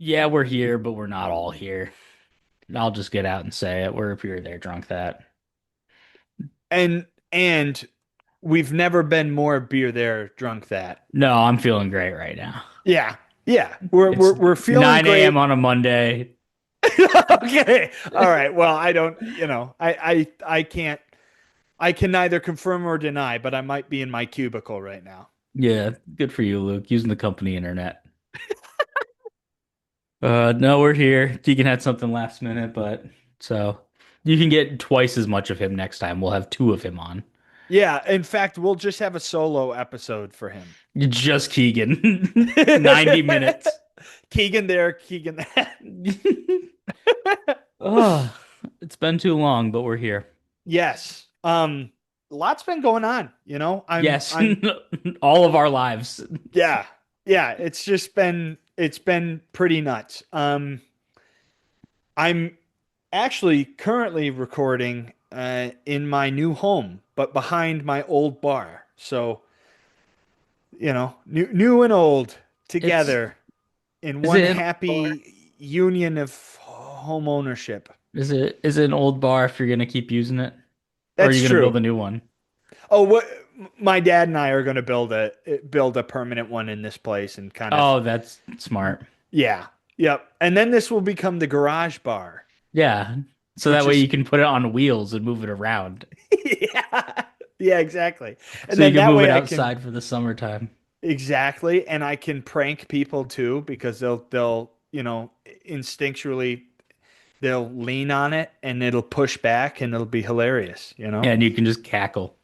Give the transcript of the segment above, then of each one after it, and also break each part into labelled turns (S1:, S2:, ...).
S1: Yeah, we're here, but we're not all here. I'll just get out and say it. We're here, there, drunk that.
S2: And we've never been more beer there, drunk that.
S1: No, I'm feeling great right now.
S2: Yeah. Yeah. We're
S1: It's
S2: we're we're feeling
S1: 9 a.m.
S2: great.
S1: on a Monday.
S2: Okay. All right. Well, I don't, I can't I can neither confirm or deny, but I might be in my cubicle right now.
S1: Yeah, good for you, Luke, using the company internet. No, we're here. Keegan had something last minute, but so you can get twice as much of him next time. We'll have two of him on.
S2: Yeah, in fact, we'll just have a solo episode for him.
S1: Just Keegan. 90 minutes.
S2: Keegan there, Keegan that.
S1: Oh, it's been too long, but we're here.
S2: Yes. A lot's been going on, you know.
S1: Yes,
S2: I'm
S1: all of our lives.
S2: Yeah. Yeah, it's been pretty nuts. I'm actually currently recording in my new home, but behind my old bar. So, new and old
S1: It's
S2: together in
S1: is
S2: one
S1: it an old bar?
S2: happy union of home ownership.
S1: Is it an old bar if you're gonna keep using it? Or are
S2: That's
S1: you gonna build
S2: true.
S1: a new one?
S2: Oh, what my dad and I are going to build a permanent one in this place and kind of
S1: Oh, that's smart.
S2: yeah. Yep. And then this will become the garage bar,
S1: Yeah. So that
S2: which
S1: way
S2: is
S1: you can put it on wheels and move it around.
S2: yeah. Yeah, exactly. And
S1: So you
S2: then
S1: can
S2: that
S1: move it
S2: way I can
S1: outside for the summertime.
S2: exactly and I can prank people too because they'll, instinctually they'll lean on it and it'll push back and it'll be hilarious.
S1: And you can just cackle.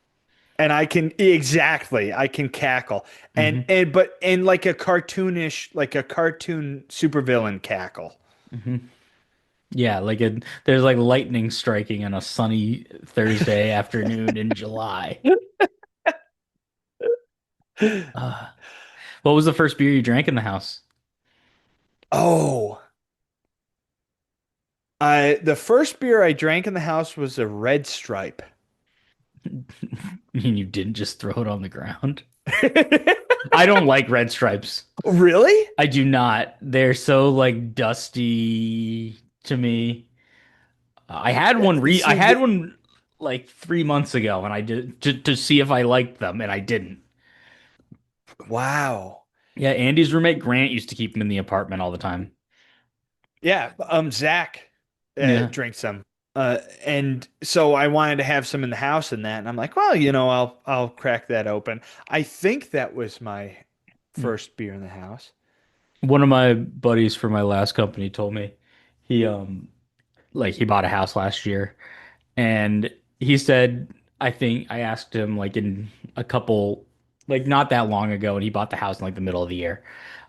S2: And I can cackle and
S1: Hmm.
S2: and but and like a cartoonish like a cartoon supervillain cackle.
S1: Hmm. Yeah, there's like lightning striking on a sunny Thursday afternoon in July. Uh, what was the first beer you drank in the house?
S2: Oh, the first beer I drank in the house was a Red Stripe.
S1: You mean you didn't just throw it on the ground? I don't like red stripes.
S2: Really?
S1: I do not. They're so like dusty to me. I
S2: See,
S1: had one like 3 months ago, and I did to see if I liked them, and I didn't.
S2: wow.
S1: Yeah, Andy's roommate Grant used to keep them in the apartment all the time.
S2: Yeah, Zach
S1: Yeah.
S2: drinks some. And so I wanted to have some in the house and that, and I'm like, well, I'll crack that open. I think that was my first beer in the house.
S1: One of my buddies from my last company told me he he bought a house last year, and he said, I think I asked him like in a couple, like not that long ago, and he bought the house in like the middle of the year.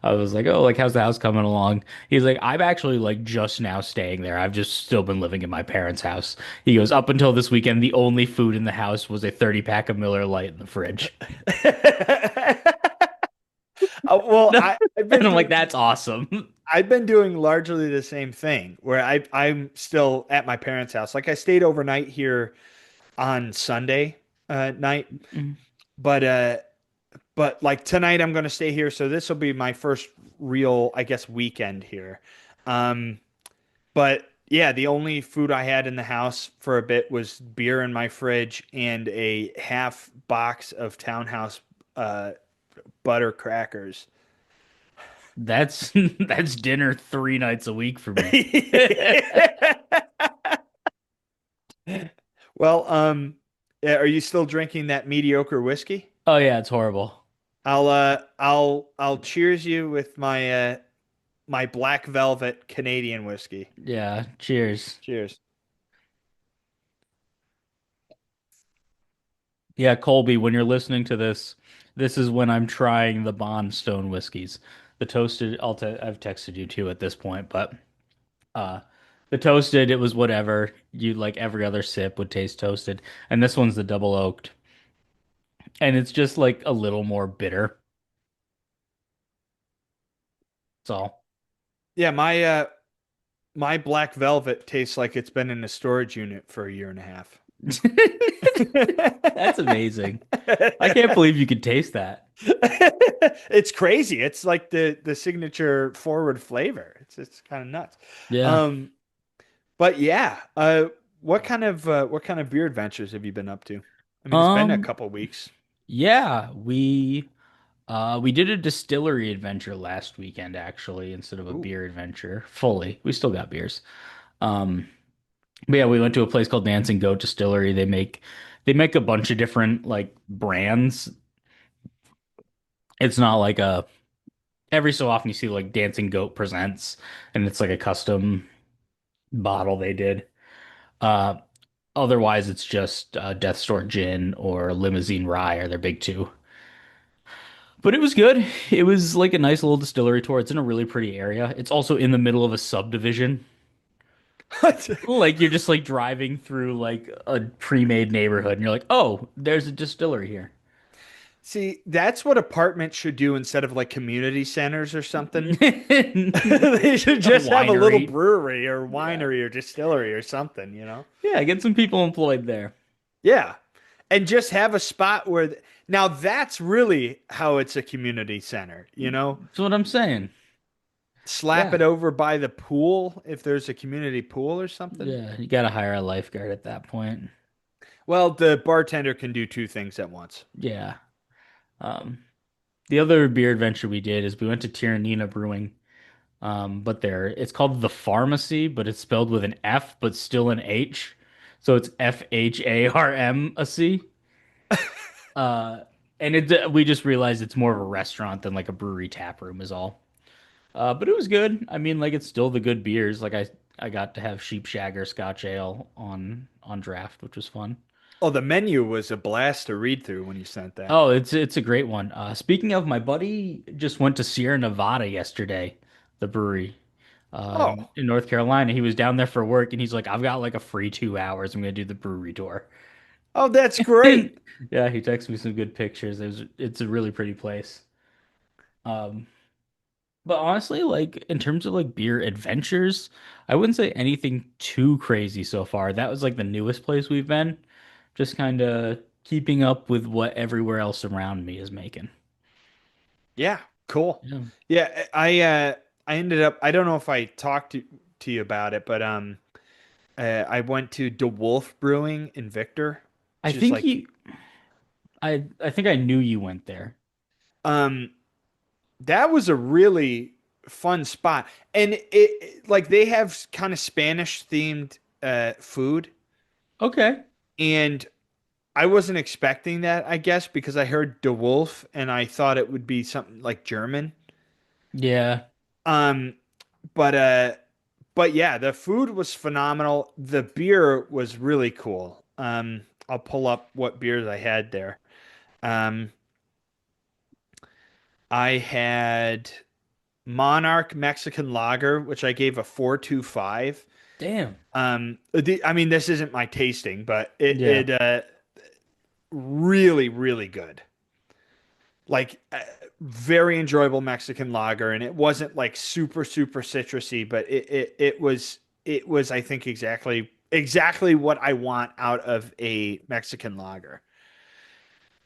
S1: I was like, oh, like how's the house coming along? He's like, I'm actually like just now staying there. I've just still been living in my parents' house. He goes, up until this weekend, the only food in the house was a 30 pack of Miller Lite in the fridge.
S2: Well, I've
S1: And
S2: been
S1: I'm like,
S2: doing
S1: that's awesome.
S2: I've been doing largely the same thing where I'm still at my parents' house. Like I stayed overnight here on Sunday night, but like tonight I'm going to stay here, so this will be my first real, I guess, weekend here. Um, but yeah, the only food I had in the house for a bit was beer in my fridge and a half box of Townhouse uh, butter crackers.
S1: That's that's dinner 3 nights a week for me.
S2: Well, are you still drinking that mediocre whiskey?
S1: Oh yeah, it's horrible.
S2: I'll cheers you with my black velvet Canadian whiskey.
S1: Yeah, cheers.
S2: Cheers.
S1: Yeah, Colby, when you're listening to this, this is when I'm trying the Bond Stone whiskeys. The toasted, I've texted you too at this point, but uh the toasted, it was whatever. You like every other sip would taste toasted. And this one's the double oaked. And it's just like a little more bitter. That's all.
S2: Yeah, my black velvet tastes like it's been in a storage unit for a year and a half.
S1: That's amazing. I can't believe you could taste that.
S2: It's crazy. It's like the signature forward flavor. It's kind of nuts.
S1: Yeah.
S2: Um, but yeah, what kind of beer adventures have you been up to? I mean, it's been a
S1: Um,
S2: couple weeks.
S1: yeah, we did a distillery adventure last weekend actually instead of a
S2: Ooh.
S1: beer adventure fully. We still got beers. Um, but yeah, we went to a place called Dancing Goat Distillery. They make a bunch of different like brands. It's not like a every so often you see like Dancing Goat presents and it's like a custom bottle they did. Uh Otherwise it's just Death Store Gin or Limousine Rye are their big two. But it was good. It was like a nice little distillery tour. It's in a really pretty area. It's also in the middle of a subdivision. Like you're just like driving through like a pre-made neighborhood and you're like, "Oh, there's a distillery here."
S2: See, that's what apartments should do instead of like community centers or something. They should
S1: A
S2: just have a little
S1: winery.
S2: brewery or
S1: Yeah.
S2: winery or distillery or something, you know?
S1: Yeah, get some people employed there.
S2: Yeah. And just have a spot where now that's really how it's a community center, you know?
S1: That's what I'm saying.
S2: Slap it
S1: Yeah.
S2: over by the pool if there's a community pool or something.
S1: Yeah, you gotta hire a lifeguard at that point.
S2: Well, the bartender can do two things at once.
S1: Yeah. Um, the other beer adventure we did is we went to Tiranina Brewing. But it's called the Pharmacy, but it's spelled with an F, but still an H. So it's Pharmacy. Uh, and we just realized it's more of a restaurant than like a brewery tap room is all. But it was good. I mean, like it's still the good beers. I got to have Sheep Shagger Scotch Ale on draft, which was fun.
S2: Oh, the menu was a blast to read through when you sent that.
S1: Oh, it's a great one. Speaking of, my buddy just went to Sierra Nevada yesterday, the brewery,
S2: Oh,
S1: in North Carolina. He was down there for work, and he's like, "I've got like a free 2 hours. I'm gonna do the brewery tour."
S2: oh, that's great.
S1: Yeah, he texted me some good pictures. It's a really pretty place. Um, but honestly, like in terms of like beer adventures, I wouldn't say anything too crazy so far. That was like the newest place we've been, just kind of keeping up with what everywhere else around me is making.
S2: Yeah, cool.
S1: Yeah.
S2: Yeah, I ended up I don't know if I talked to you about it, but I went to DeWolf Brewing in Victor,
S1: I
S2: which is
S1: think
S2: like
S1: you I think I knew you went there.
S2: um that was a really fun spot. And like they have kind of Spanish themed food,
S1: Okay.
S2: and I wasn't expecting that, I guess, because I heard DeWolf and I thought it would be something like German.
S1: Yeah.
S2: Um but but yeah, the food was phenomenal. The beer was really cool. I'll pull up what beers I had there. Um, I had Monarch Mexican Lager, which I gave a 4.25.
S1: Damn.
S2: I mean, this isn't my tasting, but
S1: Yeah.
S2: it really, really good. Like very enjoyable Mexican lager, and it wasn't like super, super citrusy, but it was I think exactly what I want out of a Mexican lager.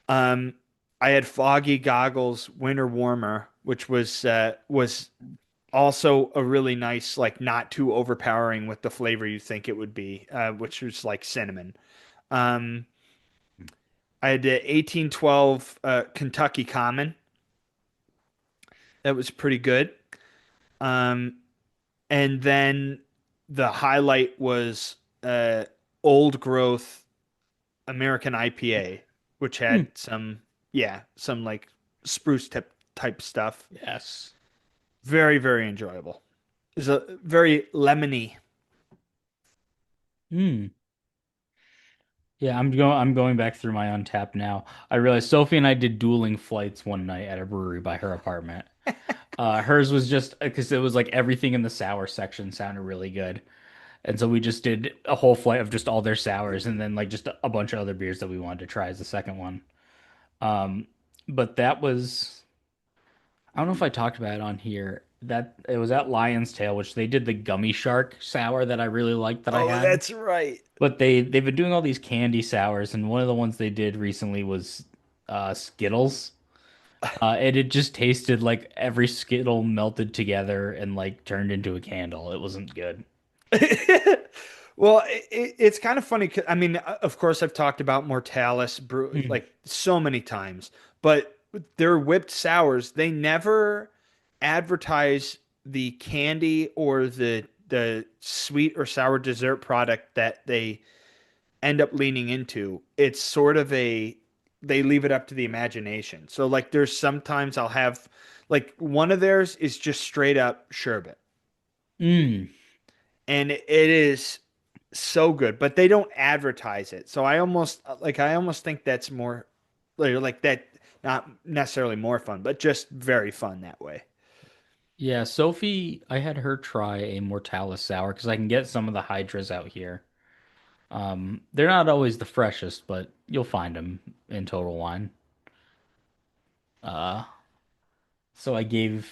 S2: Um, I had Foggy Goggles Winter Warmer, which was also a really nice, like not too overpowering with the flavor you think it would be, which was like cinnamon. Um, I had the 1812 Kentucky Common. That was pretty good. Um, and then the highlight was Old Growth American IPA, which
S1: Hmm.
S2: had some like spruce type stuff.
S1: Yes.
S2: Very, very enjoyable. It's a very lemony.
S1: Hmm. Yeah, I'm going back through my Untapped now. I realized Sophie and I did dueling flights one night at a brewery by her apartment. Hers was just because it was like everything in the sour section sounded really good. And so we just did a whole flight of just all their sours and then like just a bunch of other beers that we wanted to try as the second one. Um, but that was I don't know if I talked about it on here. that it was at Lion's Tail, which they did the gummy shark sour that I really liked that I
S2: Oh,
S1: had.
S2: that's right.
S1: But they've been doing all these candy sours, and one of the ones they did recently was Skittles. And it just tasted like every Skittle melted together and like turned into a candle. It wasn't good.
S2: Well, it's kind of funny. I mean, of course, I've talked about Mortalis brew
S1: Mm.
S2: like so many times, but their whipped sours, they never advertise the candy or the sweet or sour dessert product that they end up leaning into. It's sort of a they leave it up to the imagination. So like there's sometimes I'll have like one of theirs is just straight up sherbet
S1: Mm.
S2: and it is so good, but they don't advertise it. So I almost think that's more like that, not necessarily more fun, but just very fun that way.
S1: Yeah, Sophie, I had her try a Mortalis sour because I can get some of the Hydras out here. They're not always the freshest, but you'll find them in Total Wine. Uh, so I gave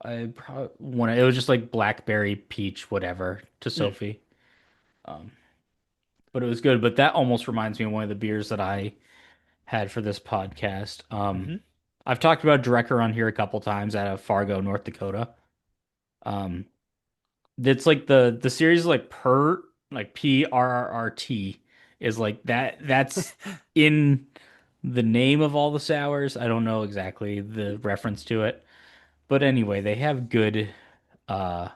S1: I probably one. It was just like blackberry, peach, whatever to
S2: Mm.
S1: Sophie. Um, but it was good. But that almost reminds me of one of the beers that I had for this podcast.
S2: Hmm.
S1: I've talked about Drecker on here a couple times out of Fargo, North Dakota. Um, it's like the series is like like PRRRT is like that. That's in the name of all the sours. I don't know exactly the reference to it, but anyway, they have good uh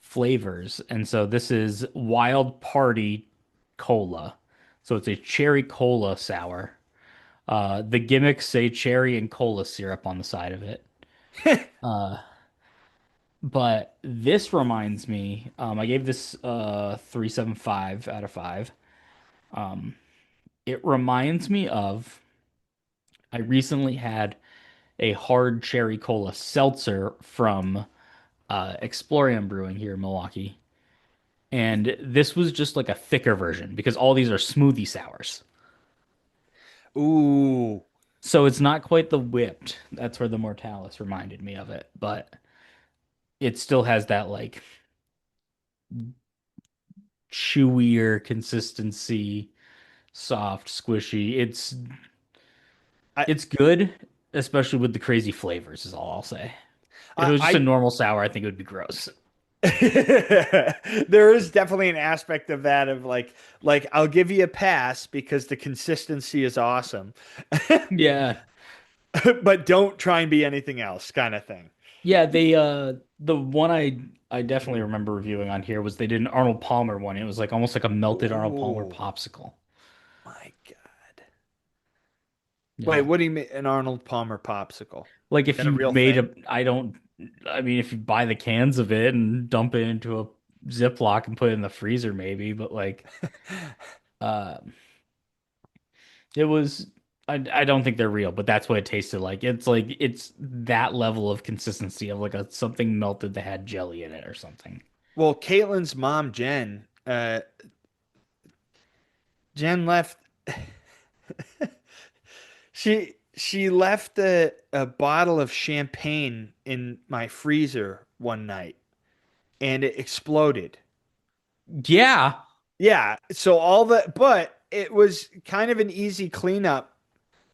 S1: flavors, and so this is Wild Party Cola. So it's a cherry cola sour. The gimmicks say cherry and cola syrup on the side of it. Uh, but this reminds me, I gave this 3.75 out of 5. Um, it reminds me of I recently had a hard cherry cola seltzer from Explorium Brewing here in Milwaukee. And this was just like a thicker version because all these are smoothie sours.
S2: Ooh,
S1: So it's not quite the whipped. That's where the Mortalis reminded me of it, but it still has that like chewier consistency, soft, squishy.
S2: I
S1: It's good, especially with the crazy flavors, is all I'll say. If it was just a
S2: I
S1: normal sour, I think it would be gross.
S2: there is definitely an aspect of that of like I'll give you a pass because the consistency is awesome,
S1: Yeah.
S2: but don't try and be anything else kind of thing.
S1: Yeah, the one I definitely remember reviewing on here was they did an Arnold Palmer one. It was like almost like a melted Arnold Palmer
S2: Oh
S1: popsicle.
S2: my God. Wait,
S1: Yeah.
S2: what do you mean an Arnold Palmer popsicle?
S1: Like
S2: Is
S1: if
S2: that a
S1: you
S2: real
S1: made
S2: thing?
S1: a I mean if you buy the cans of it and dump it into a Ziploc and put it in the freezer maybe, but like uh it was I don't think they're real, but that's what it tasted like. It's like it's that level of consistency of like a something melted that had jelly in it or something.
S2: Well, Caitlin's mom, Jen left. She left a bottle of champagne in my freezer one night, and it exploded.
S1: Yeah.
S2: Yeah, so all the but it was kind of an easy cleanup.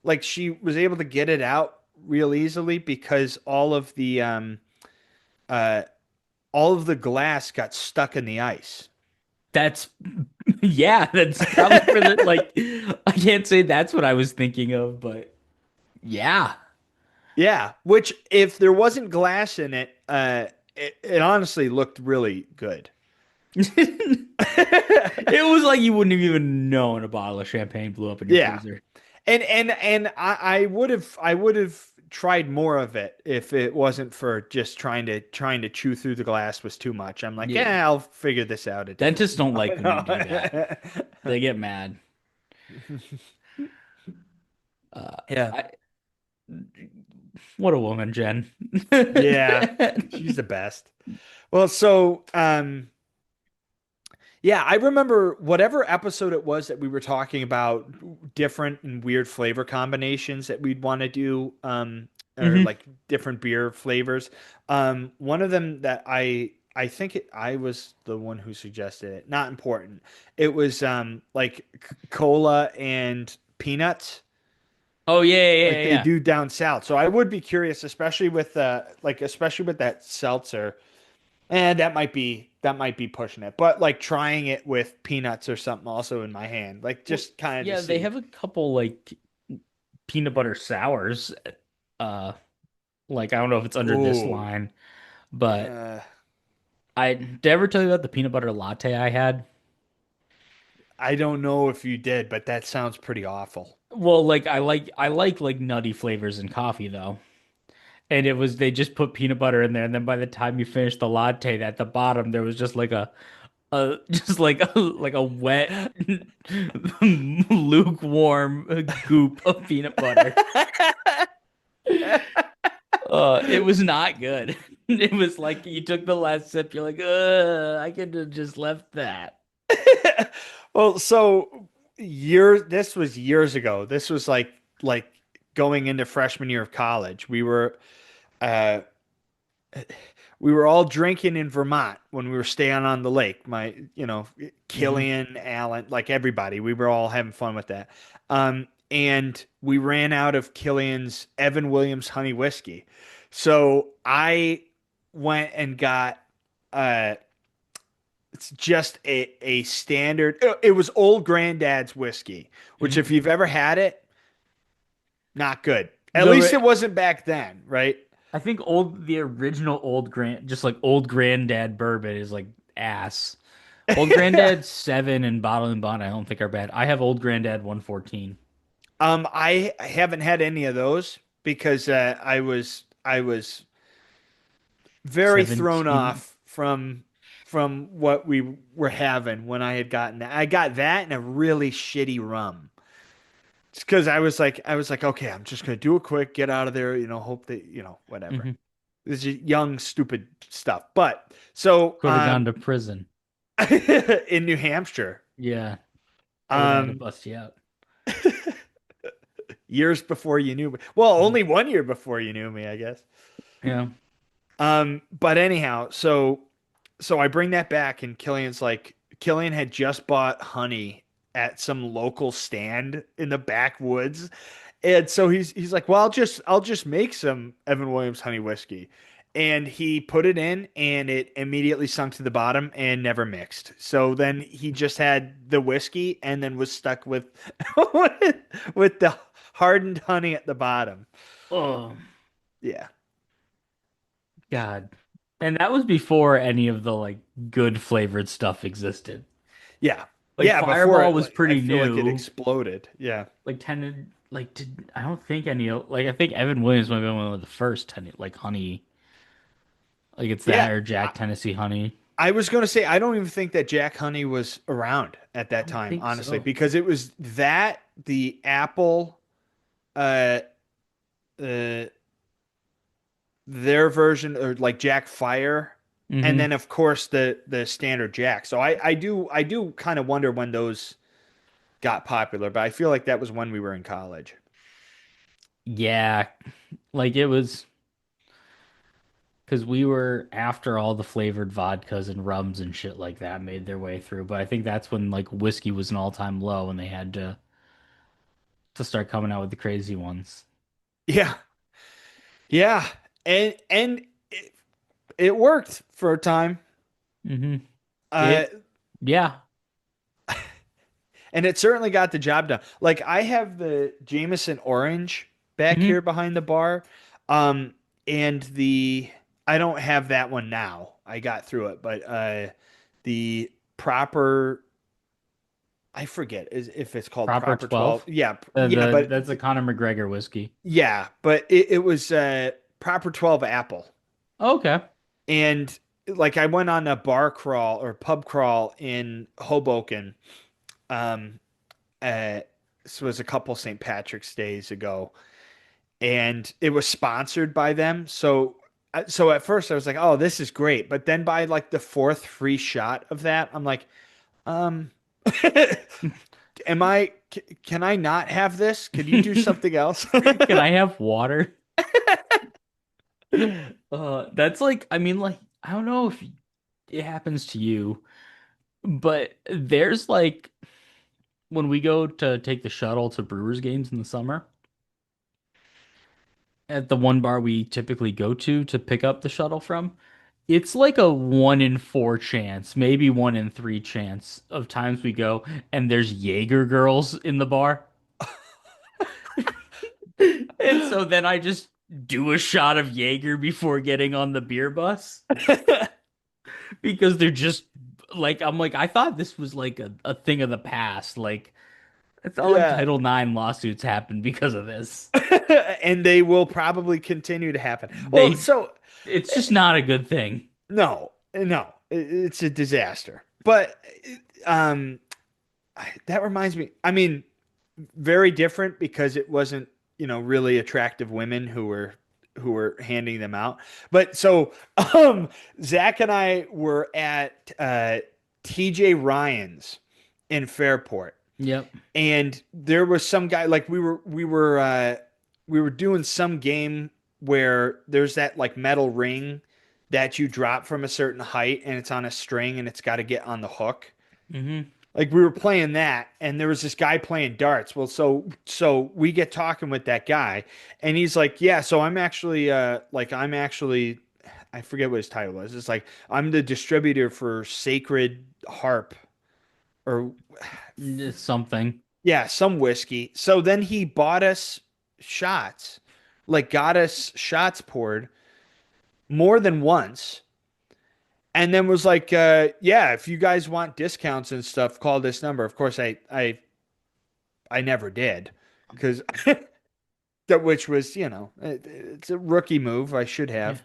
S2: Like she was able to get it out real easily because uh all of the glass got stuck in the ice.
S1: That's yeah, that's probably for the like I can't say that's what I was thinking of, but yeah.
S2: Yeah, which if there wasn't glass in it, it honestly looked really good.
S1: It was like you wouldn't have even known a bottle of champagne blew up in your
S2: Yeah.
S1: freezer.
S2: And I would have tried more of it if it wasn't for just trying to chew through the glass was too much. I'm like,
S1: Yeah.
S2: yeah, I'll figure this out a different
S1: Dentists don't like when you do that.
S2: way.
S1: They get mad. Uh,
S2: Yeah.
S1: I what a woman, Jen.
S2: Yeah. She's the best. Well, so yeah, I remember whatever episode it was that we were talking about different and weird flavor combinations that we'd want to do or
S1: Hmm.
S2: like different beer flavors. One of them that I was the one who suggested it. Not important. It was like cola and peanuts,
S1: Oh yeah, yeah,
S2: like
S1: yeah,
S2: they
S1: yeah.
S2: do down south. So I would be curious, especially with especially with that seltzer. And that might be pushing it. But like trying it with peanuts or something also in my hand. Like
S1: Well,
S2: just kind of to
S1: yeah, they
S2: see.
S1: have a couple like peanut butter sours. Uh, like I don't know if it's under this
S2: Ooh.
S1: line, but
S2: Uh,
S1: I did I ever tell you about the peanut butter latte I had?
S2: I don't know if you did, but that sounds pretty awful.
S1: Well, like I like nutty flavors in coffee though. And it was they just put peanut butter in there, and then by the time you finish the latte, at the bottom there was just like a just like a wet lukewarm goop of peanut butter. It was not good. It was like you took the last sip, you're like, I could have just left that.
S2: Well, this was years ago. This was like going into freshman year of college. Uh we were all drinking in Vermont when we were staying on the lake.
S1: Hmm.
S2: Killian, Allen, like everybody, we were all having fun with that. And we ran out of Killian's Evan Williams honey whiskey. So I went and got uh it's just a standard. It was old granddad's whiskey, which if
S1: Hmm.
S2: you've ever had it, not good. At
S1: No,
S2: least it wasn't back then, right?
S1: I think the original just like old granddad bourbon is like ass. Old Granddad 7 and Bottle and Bond, I don't think are bad. I have Old Granddad 114.
S2: I haven't had any of those because I was very thrown
S1: 17.
S2: off from what we were having when I had gotten that. I got that and a really shitty rum. It's because I was like, okay, I'm just gonna do it quick, get out of there, hope that, whatever.
S1: Hmm.
S2: This is young, stupid stuff. But so
S1: Could have gone to prison.
S2: in New Hampshire,
S1: Yeah, they would have had to
S2: um,
S1: bust you out.
S2: years before you knew me. Well,
S1: Mhm.
S2: only 1 year before you knew me, I guess.
S1: Yeah.
S2: But anyhow, so I bring that back, and Killian had just bought honey at some local stand in the backwoods, and so he's like, well, I'll just make some Evan Williams honey whiskey, and he put it in, and it immediately sunk to the bottom and never mixed. So then he just had the whiskey, and then was stuck with with, with the hardened honey at the bottom.
S1: Oh,
S2: Yeah,
S1: God. And that was before any of the like good flavored stuff existed.
S2: yeah,
S1: Like
S2: yeah. Before
S1: Fireball
S2: it,
S1: was
S2: like I
S1: pretty
S2: feel like it
S1: new.
S2: exploded. Yeah.
S1: Like tended like did I don't think any like I think Evan Williams might have been one of the first like honey. Like it's
S2: Yeah,
S1: that or Jack Tennessee honey.
S2: I was going to say I don't even think that Jack Honey was around at
S1: I
S2: that
S1: don't
S2: time,
S1: think
S2: honestly,
S1: so.
S2: because it was that the Apple, uh, uh, their version, or like Jack Fire, and
S1: Hmm.
S2: then of course the standard Jack. So I do kind of wonder when those got popular, but I feel like that was when we were in college.
S1: Yeah, like it was because we were after all the flavored vodkas and rums and shit like that made their way through. But I think that's when like whiskey was an all-time low and they had to start coming out with the crazy ones.
S2: Yeah, yeah, and it worked for a time.
S1: Hmm.
S2: Uh,
S1: It, yeah.
S2: And it certainly got the job done. Like I have the Jameson Orange back
S1: Hmm.
S2: here behind the bar. Um, and the I don't have that one now. I got through it, but the proper I forget if it's called
S1: Proper
S2: proper 12.
S1: 12.
S2: Yeah,
S1: The,
S2: yeah,
S1: the
S2: but
S1: that's a Conor McGregor whiskey.
S2: yeah, but it was proper 12 apple.
S1: Okay.
S2: And like I went on a bar crawl or pub crawl in Hoboken. Um, uh, this was a couple St. Patrick's days ago, and it was sponsored by them. So at first I was like, "Oh, this is great," but then by like the fourth free shot of that, I'm like, um, can I not have this? Could you do something else?
S1: Can I have water? That's like, I mean, like, I don't know if it happens to you, but there's like when we go to take the shuttle to Brewers games in the summer, at the one bar we typically go to pick up the shuttle from, it's like a 1 in 4 chance, maybe 1 in 3 chance of times we go and there's Jaeger girls in the bar. And so then I just do a shot of Jaeger before getting on the beer bus because they're just like, I'm like, I thought this was like a thing of the past. Like, it's all like
S2: Yeah.
S1: Title IX lawsuits happen because of this.
S2: And they will probably continue to happen. Well,
S1: They,
S2: so
S1: it's just not a good thing.
S2: no, no, it's a disaster. But um, that reminds me. I mean, very different because it wasn't, really attractive women who were handing them out. But so Zach and I were at TJ Ryan's in Fairport,
S1: Yep.
S2: and there was some guy, like we were doing some game where there's that like metal ring that you drop from a certain height and it's on a string and it's got to get on the hook.
S1: Hmm.
S2: Like we were playing that and there was this guy playing darts. Well, so we get talking with that guy and he's like, "Yeah, so I'm actually I forget what his title was. It's like I'm the distributor for Sacred Harp or
S1: It's something.
S2: yeah, some whiskey." So then he bought us shots, like got us shots poured more than once, and then was like, "Yeah, if you guys want discounts and stuff, call this number." Of course, I never did because that which was it's a rookie move. I should
S1: Yeah.
S2: have,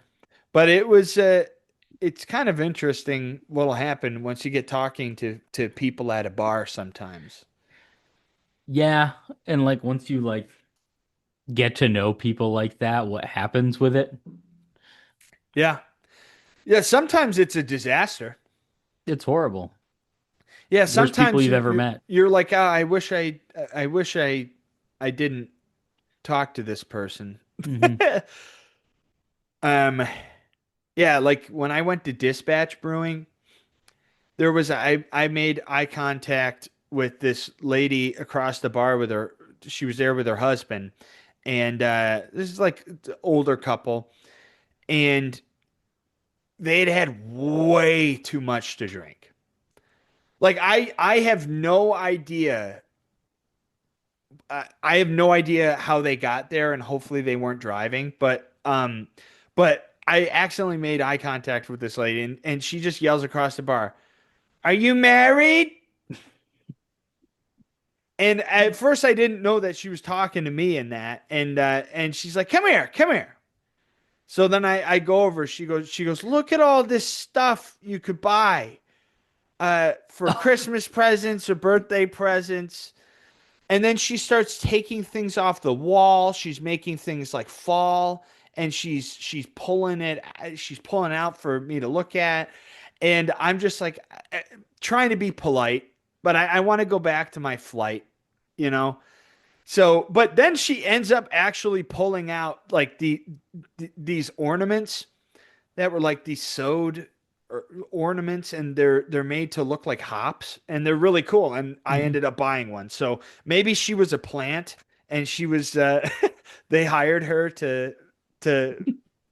S2: but it's kind of interesting what'll happen once you get talking to people at a bar sometimes.
S1: Yeah. And like once you like get to know people like that, what happens with it?
S2: Yeah. Yeah, sometimes it's a disaster.
S1: It's horrible.
S2: Yeah,
S1: Worst people
S2: sometimes
S1: you've
S2: you
S1: ever
S2: you're,
S1: met.
S2: you're like, "Ah, I wish I didn't talk to this person."
S1: Hmm.
S2: Um, yeah, like when I went to Dispatch Brewing, I made eye contact with this lady across the bar with her. She was there with her husband, and this is like an older couple, and they'd had way too much to drink. Like I have no idea. I have no idea how they got there, and hopefully they weren't driving. But I accidentally made eye contact with this lady, and she just yells across the bar, "Are you married?" And at first, I didn't know that she was talking to me in that, and she's like, "Come here, come here." So then I go over. She goes, "Look at all this stuff you could buy for Christmas presents or birthday presents." And then she starts taking things off the wall. She's making things like fall, and she's pulling out for me to look at. And I'm just like trying to be polite, but I want to go back to my flight, you know? So, but then she ends up actually pulling out like these ornaments that were like these sewed ornaments, and they're made to look like hops, and they're really cool, and I
S1: Hmm.
S2: ended up buying one. So maybe she was a plant and she was they hired her to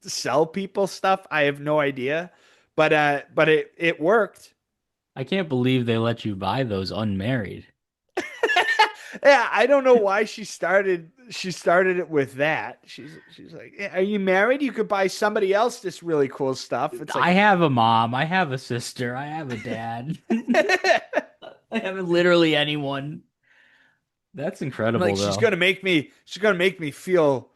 S2: sell people stuff. I have no idea, but it worked.
S1: I can't believe they let you buy those unmarried.
S2: Yeah, I don't know why she started it with that. She's like, "Yeah, are you married? You could buy somebody else this really cool stuff." It's
S1: I
S2: like
S1: have a mom, I have a sister, I have a dad. I have literally anyone. That's
S2: like
S1: incredible,
S2: she's
S1: though.
S2: gonna make me she's gonna make me feel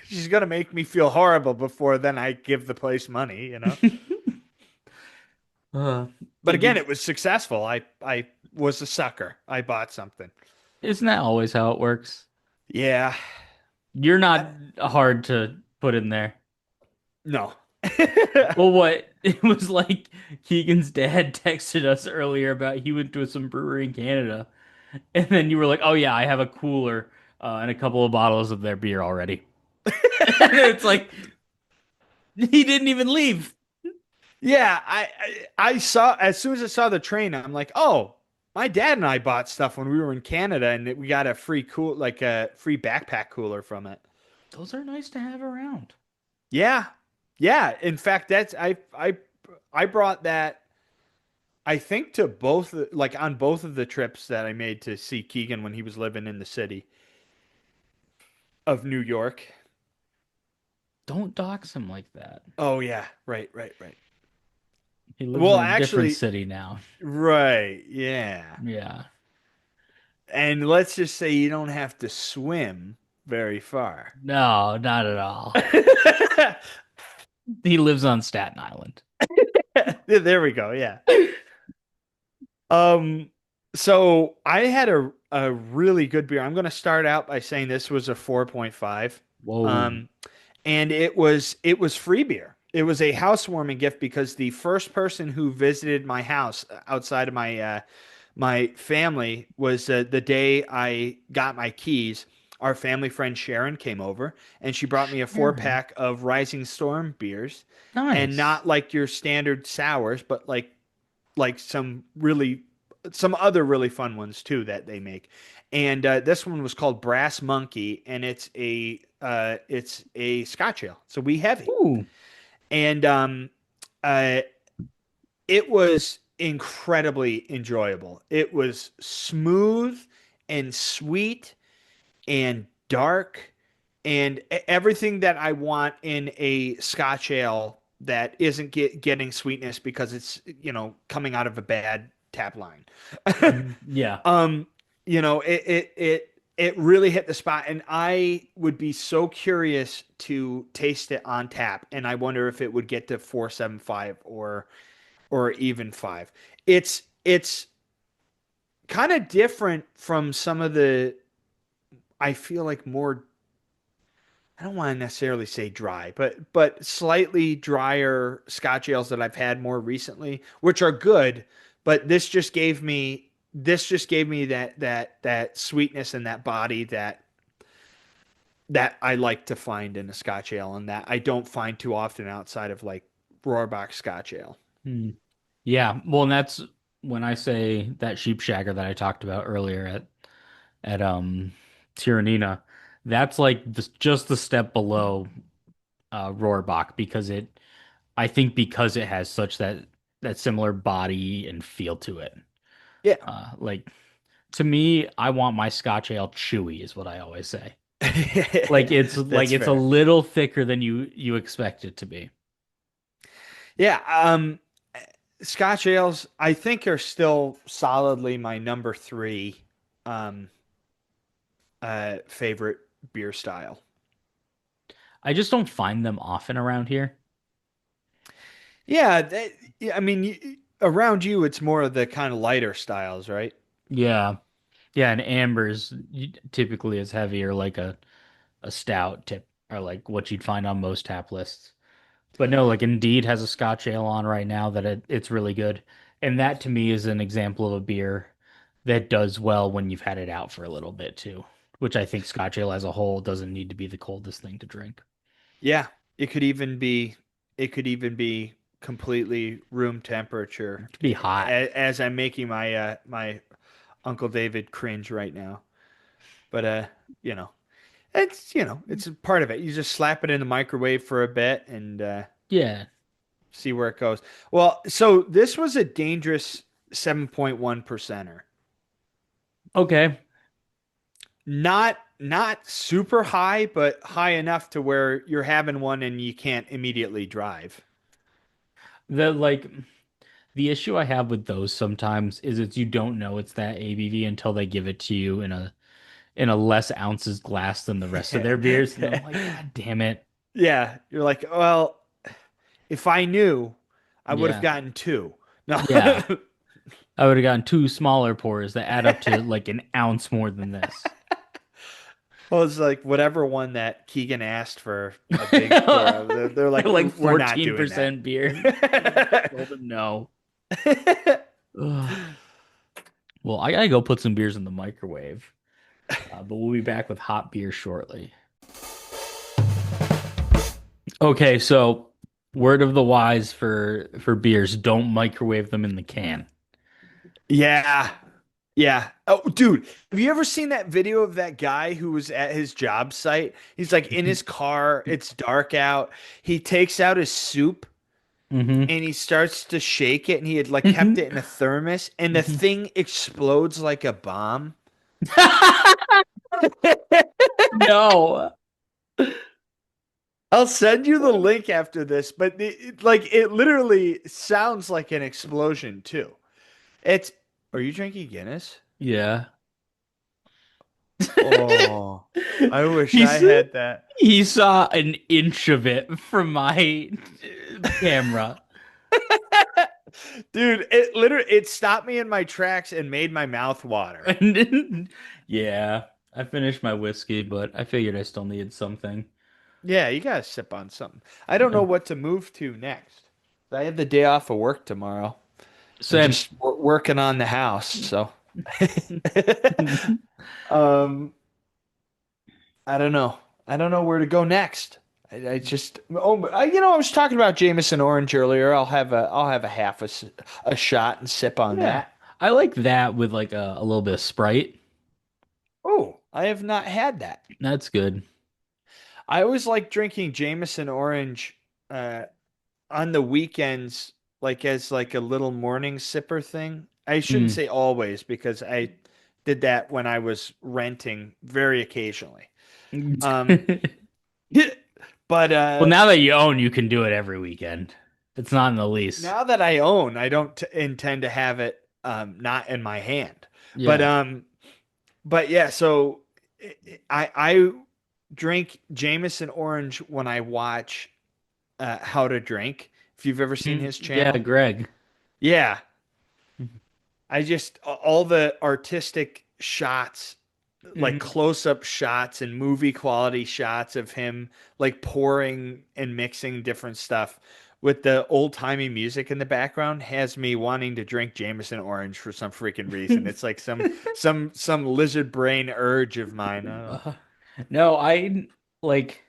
S2: she's gonna make me feel horrible before then I give the place money.
S1: Uh,
S2: But again,
S1: did
S2: it was successful. I was a sucker. I bought something.
S1: Isn't that always how it works?
S2: Yeah.
S1: You're
S2: I,
S1: not hard to put in there.
S2: no.
S1: Well, what it was like Keegan's dad texted us earlier about he went to some brewery in Canada, and then you were like, "Oh yeah, I have a cooler and a couple of bottles of their beer already." And it's like, He didn't even leave.
S2: Yeah, I saw as soon as I saw the train, I'm like, oh, my dad and I bought stuff when we were in Canada, and we got a free like a free backpack cooler from it.
S1: Those are nice to have around.
S2: Yeah, yeah. In fact, that's I brought that. I think to both like on both of the trips that I made to see Keegan when he was living in the city of New York.
S1: Don't dox him like that.
S2: Oh yeah, right, right, right.
S1: He lives
S2: Well,
S1: in a different
S2: actually,
S1: city now.
S2: right, yeah.
S1: Yeah.
S2: And let's just say you don't have to swim very far.
S1: No, not at all. He lives on Staten Island.
S2: There we go. Yeah. Um, so I had a really good beer. I'm going to start out by saying this was a 4.5.
S1: Whoa.
S2: Um, and it was free beer. It was a housewarming gift because the first person who visited my house outside of my family was the day I got my keys. Our family friend Sharon came over and she brought me a four
S1: Sharon.
S2: pack of Rising Storm beers, and
S1: Nice.
S2: not like your standard sours, but like some other really fun ones too that they make. And this one was called Brass Monkey, and it's a Scotch ale. It's a wee heavy,
S1: Ooh.
S2: and uh, it was incredibly enjoyable. It was smooth and sweet and dark and everything that I want in a Scotch ale that isn't getting sweetness because it's, coming out of a bad tap line.
S1: Mhm. Yeah.
S2: um, it really hit the spot, and I would be so curious to taste it on tap, and I wonder if it would get to 4.75 or even 5. It's kind of different from some of the, I feel like, more, I don't want to necessarily say dry, but slightly drier Scotch ales that I've had more recently, which are good, but this just gave me that sweetness and that body that I like to find in a Scotch ale, and that I don't find too often outside of like Rohrbach Scotch ale.
S1: Hmm. Yeah. Well, and that's when I say that sheep shagger that I talked about earlier at Tyrannina, that's like just the step below Rohrbach because I think because it has such that similar body and feel to it.
S2: Yeah.
S1: Like to me, I want my Scotch ale chewy is what I always say. Like
S2: That's
S1: it's a
S2: fair.
S1: little thicker than you expect it to be.
S2: Yeah, Scotch ales, I think, are still solidly my number three um, favorite beer style.
S1: I just don't find them often around here.
S2: Yeah, yeah, I mean, around you, it's more of the kind of lighter styles, right?
S1: Yeah. Yeah, and ambers typically is heavier, like a stout tip, or like what you'd find on most tap lists. But no, like Indeed has a Scotch ale on right now that it's really good. And that to me is an example of a beer that does well when you've had it out for a little bit too, which I think Scotch ale as a whole doesn't need to be the coldest thing to drink.
S2: Yeah, it could even be, it could even be completely room temperature.
S1: It could be hot.
S2: As I'm making my Uncle David cringe right now, but you know, it's a part of it. You just slap it in the microwave for a bit and
S1: Yeah.
S2: see where it goes. Well, so this was a dangerous 7.1 percenter.
S1: Okay.
S2: Not super high, but high enough to where you're having one and you can't immediately drive.
S1: The like the issue I have with those sometimes is it's you don't know it's that ABV until they give it to you in a less ounces glass than the rest of their beers, and I'm like, God damn it.
S2: Yeah, you're like, well, if I knew, I would have
S1: Yeah.
S2: gotten two. No.
S1: Yeah. I would have gotten two smaller pours that add up to like an ounce more than this.
S2: Well, it's like whatever one that Keegan asked for a big pour of. They're like,
S1: Like
S2: we're not doing that.
S1: 14% beer. Told him no. Ugh. Well, I gotta go put some beers in the microwave. But we'll be back with hot beer shortly. Okay, so Word of the wise for beers, don't microwave them in the can.
S2: Yeah. Yeah. Oh, dude, have you ever seen that video of that guy who was at his job site? He's like in his car, it's dark out. He takes out his soup
S1: Hmm.
S2: and he starts to shake it and he had like kept it in a thermos and the thing explodes like a bomb.
S1: No.
S2: I'll send you the link after this, but like it literally sounds like an explosion too. It's, are you drinking Guinness?
S1: Yeah.
S2: Oh, I wish I
S1: He's
S2: had that.
S1: he saw an inch of it from my camera.
S2: Dude, it stopped me in my tracks and made my mouth water.
S1: And yeah, I finished my whiskey, but I figured I still needed something.
S2: Yeah, you gotta sip on something. I don't know
S1: Yeah.
S2: what to move to next. I have the day off of work tomorrow. I'm
S1: Same.
S2: just working on the house, so um I don't know. I don't know where to go next. I just I was talking about Jameson Orange earlier. I'll have a a shot and sip on
S1: Yeah.
S2: that.
S1: I like that with like a little bit of Sprite.
S2: Oh, I have not had that.
S1: That's good.
S2: I always like drinking Jameson Orange uh, on the weekends, like as like a little morning sipper thing. I shouldn't
S1: Mm.
S2: say always because I did that when I was renting very occasionally. Um, but
S1: Well, now that you own, you can do it every weekend. It's not in the lease.
S2: now that I own, I don't intend to have it not in my hand. But
S1: Yeah.
S2: but yeah, so I drink Jameson Orange when I watch How to Drink. If you've ever seen
S1: Mm.
S2: his
S1: Yeah,
S2: channel,
S1: Greg.
S2: yeah, I just all the artistic shots, like
S1: Mhm.
S2: close-up shots and movie quality shots of him like pouring and mixing different stuff with the old-timey music in the background has me wanting to drink Jameson Orange for some freaking reason. It's like some lizard brain urge of mine. I don't know.
S1: Uh, no, I like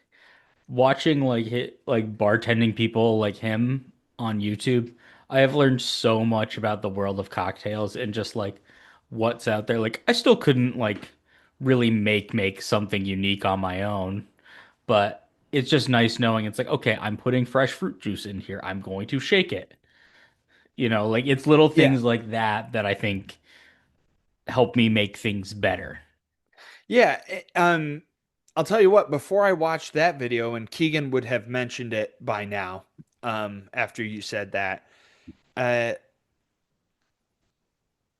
S1: watching like like bartending people like him on YouTube. I have learned so much about the world of cocktails and just like what's out there. Like I still couldn't like really make something unique on my own, but it's just nice knowing it's like, okay, I'm putting fresh fruit juice in here. I'm going to shake it. Like it's little
S2: Yeah.
S1: things like that that I think help me make things better.
S2: Yeah, I'll tell you what, before I watched that video, and Keegan would have mentioned it by now, after you said that, uh,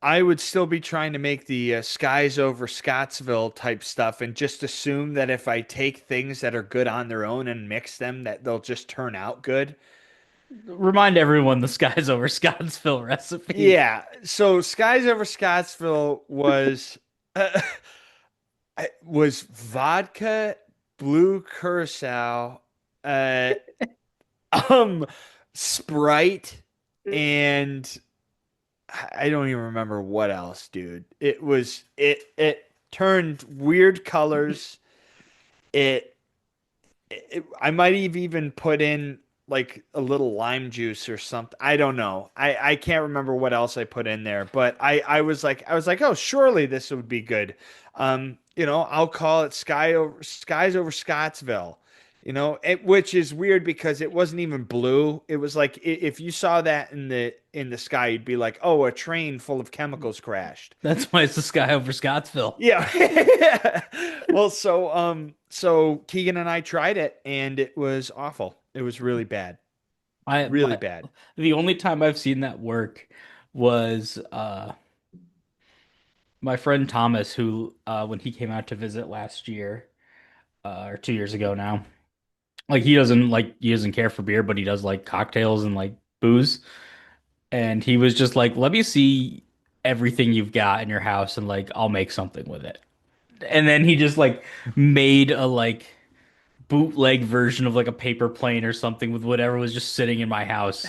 S2: I would still be trying to make the skies over Scottsville type stuff and just assume that if I take things that are good on their own and mix them, that they'll just turn out good.
S1: Remind everyone the skies over Scottsville recipe.
S2: Yeah, so skies over Scottsville uh, was vodka, blue curacao, uh, Um, Sprite and I don't even remember what else, dude. It turned weird colors. It, I might have even put in like a little lime juice or something. I don't know. I can't remember what else I put in there, but I was like, oh, surely this would be good. I'll call it Skies Over Scottsville. Which is weird because it wasn't even blue. It was like if you saw that in the sky, you'd be like, oh, a train full of chemicals crashed.
S1: That's why it's the sky over Scottsville.
S2: Yeah. Well, so Keegan and I tried it and it was awful. It was really bad.
S1: I
S2: Really
S1: my
S2: bad.
S1: The only time I've seen that work was my friend Thomas, who when he came out to visit last year, or 2 years ago now. Like he doesn't care for beer, but he does like cocktails and like booze. And he was just like, let me see everything you've got in your house and like I'll make something with it. And then he just like made a like bootleg version of like a paper plane or something with whatever was just sitting in my house.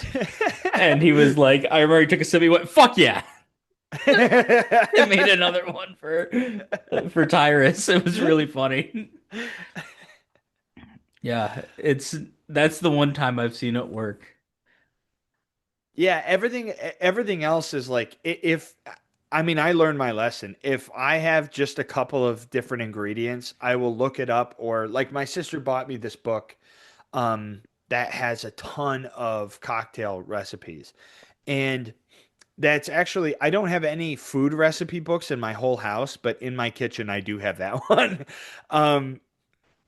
S1: And he was like, I remember he took a sip, he went, fuck yeah. And made another one for Tyrus. It was really funny. Yeah, it's That's the one time I've seen it work.
S2: Yeah, everything else is like if I mean I learned my lesson. If I have just a couple of different ingredients, I will look it up or like my sister bought me this book that has a ton of cocktail recipes. And that's actually I don't have any food recipe books in my whole house, but in my kitchen I do have that one. Um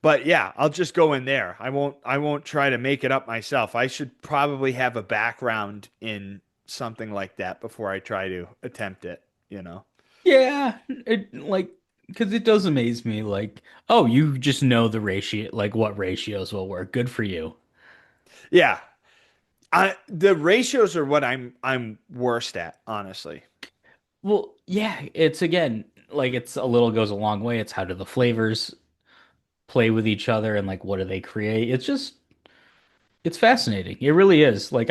S2: but yeah, I'll just go in there. I won't try to make it up myself. I should probably have a background in something like that before I try to attempt it, you know.
S1: Yeah, it like because it does amaze me. Like, oh, you just know the ratio, like what ratios will work. Good for you.
S2: Yeah. The ratios are what I'm worst at, honestly.
S1: Well, yeah, it's again like it's a little goes a long way. It's how do the flavors play with each other and like what do they create? It's fascinating. It really is. Like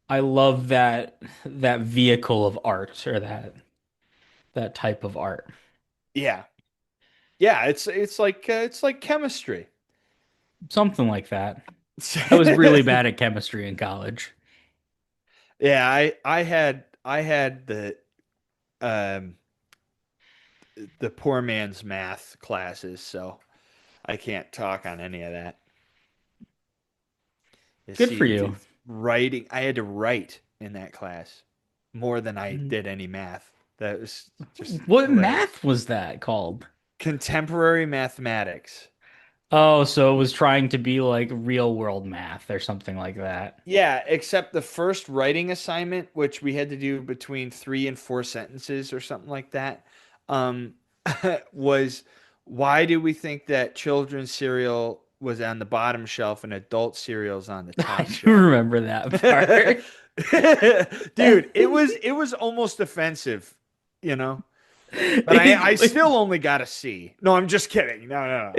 S1: I love that vehicle of art or that type of art.
S2: Yeah. Yeah, it's like chemistry.
S1: Something like that. I was really bad at chemistry in college.
S2: Yeah, I had um the poor man's math classes, so I can't talk on any of that. You
S1: Good for
S2: see,
S1: you.
S2: dude, writing, I had to write in that class more than I did any math. That was just
S1: What
S2: hilarious.
S1: math was that called?
S2: Contemporary mathematics.
S1: Oh, so it was trying to be like real world math or something like that.
S2: Yeah, except the first writing assignment, which we had to do between 3 and 4 sentences or something like that, um, was why do we think that children's cereal was on the bottom shelf and adult cereal's on the
S1: I
S2: top
S1: do
S2: shelf?
S1: remember that part.
S2: Dude, it was almost offensive, you know. But I
S1: It-
S2: still only got a C. No, I'm just kidding. No, no, no.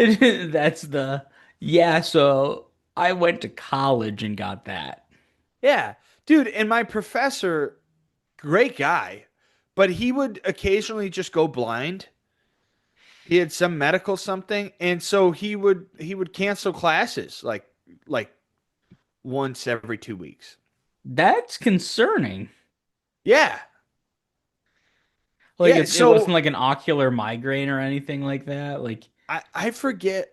S1: that's the yeah, so I went to college and got that.
S2: Yeah, dude, and my professor, great guy, but he would occasionally just go blind. He had some medical something, and so he would cancel classes like once every 2 weeks.
S1: That's concerning.
S2: Yeah,
S1: Like
S2: yeah.
S1: it wasn't
S2: So
S1: like an ocular migraine or anything like that. Like
S2: I forget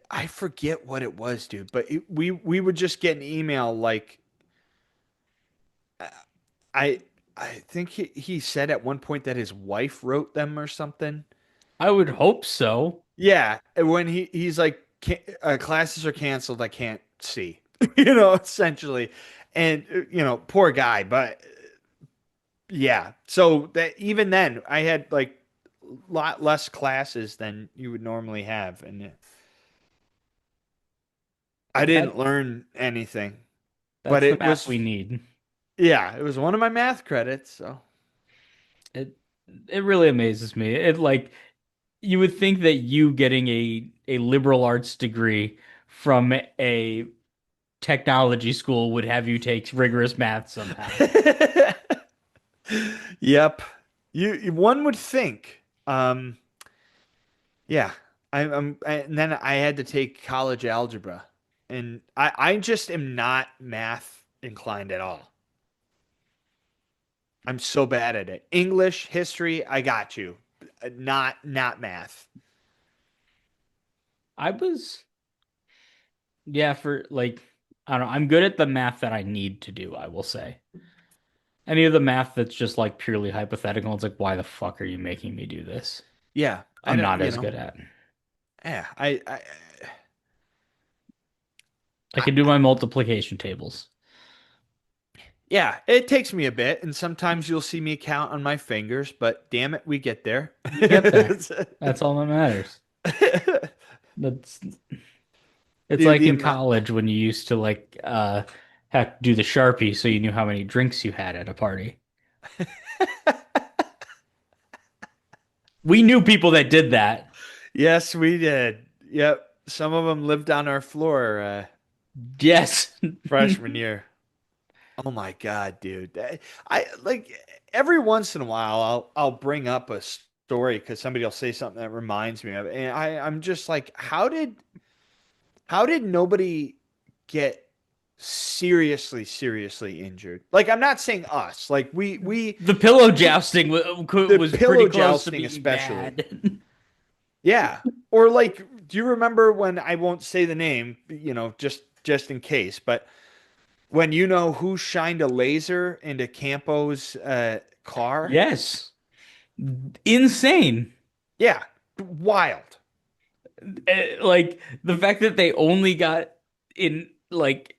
S2: what it was, dude. But we would just get an email like I I think he said at one point that his wife wrote them or something.
S1: I would hope so.
S2: Yeah, and when he's like classes are canceled, I can't see. Essentially. And poor guy, but yeah. So that even then I had like a lot less classes than you would normally have and I
S1: That
S2: didn't learn anything. But
S1: that's the
S2: it
S1: math
S2: was
S1: we need.
S2: yeah, it was one of my math credits, so
S1: It it really amazes me. It like you would think that you getting a liberal arts degree from a technology school would have you take rigorous math somehow.
S2: Yep. One would think. Yeah. And then I had to take college algebra. And I just am not math inclined at all. I'm so bad at it. English, history, I got you. Not math.
S1: I was yeah, for like I don't know, I'm good at the math that I need to do, I will say. Any of the math that's just like purely hypothetical, it's like why the fuck are you making me do this?
S2: Yeah, I
S1: I'm
S2: don't,
S1: not as good at.
S2: yeah,
S1: I
S2: I
S1: can do my multiplication tables.
S2: yeah, it takes me a bit and sometimes you'll see me count on my fingers, but damn it, we get there.
S1: We get there. That's all that matters. That's it's
S2: Dude,
S1: like
S2: the
S1: in
S2: amount
S1: college when you used to like have to do the Sharpie so you knew how many drinks you had at a party. We knew people that did that.
S2: Yes, we did. Yep. Some of them lived on our floor
S1: Yes.
S2: freshman year. Oh my God, dude. I like every once in a while I'll bring up a story because somebody will say something that reminds me of it. And I'm just like, how did nobody get seriously, seriously injured. Like I'm not saying us. Like
S1: The pillow
S2: we
S1: jousting
S2: the
S1: was pretty
S2: pillow
S1: close to
S2: jousting
S1: being
S2: especially.
S1: bad.
S2: Yeah. Or like, do you remember when I won't say the name, just in case, but when you know who shined a laser into Campo's car?
S1: Yes. Insane.
S2: Yeah, wild.
S1: Like the fact that they only got in like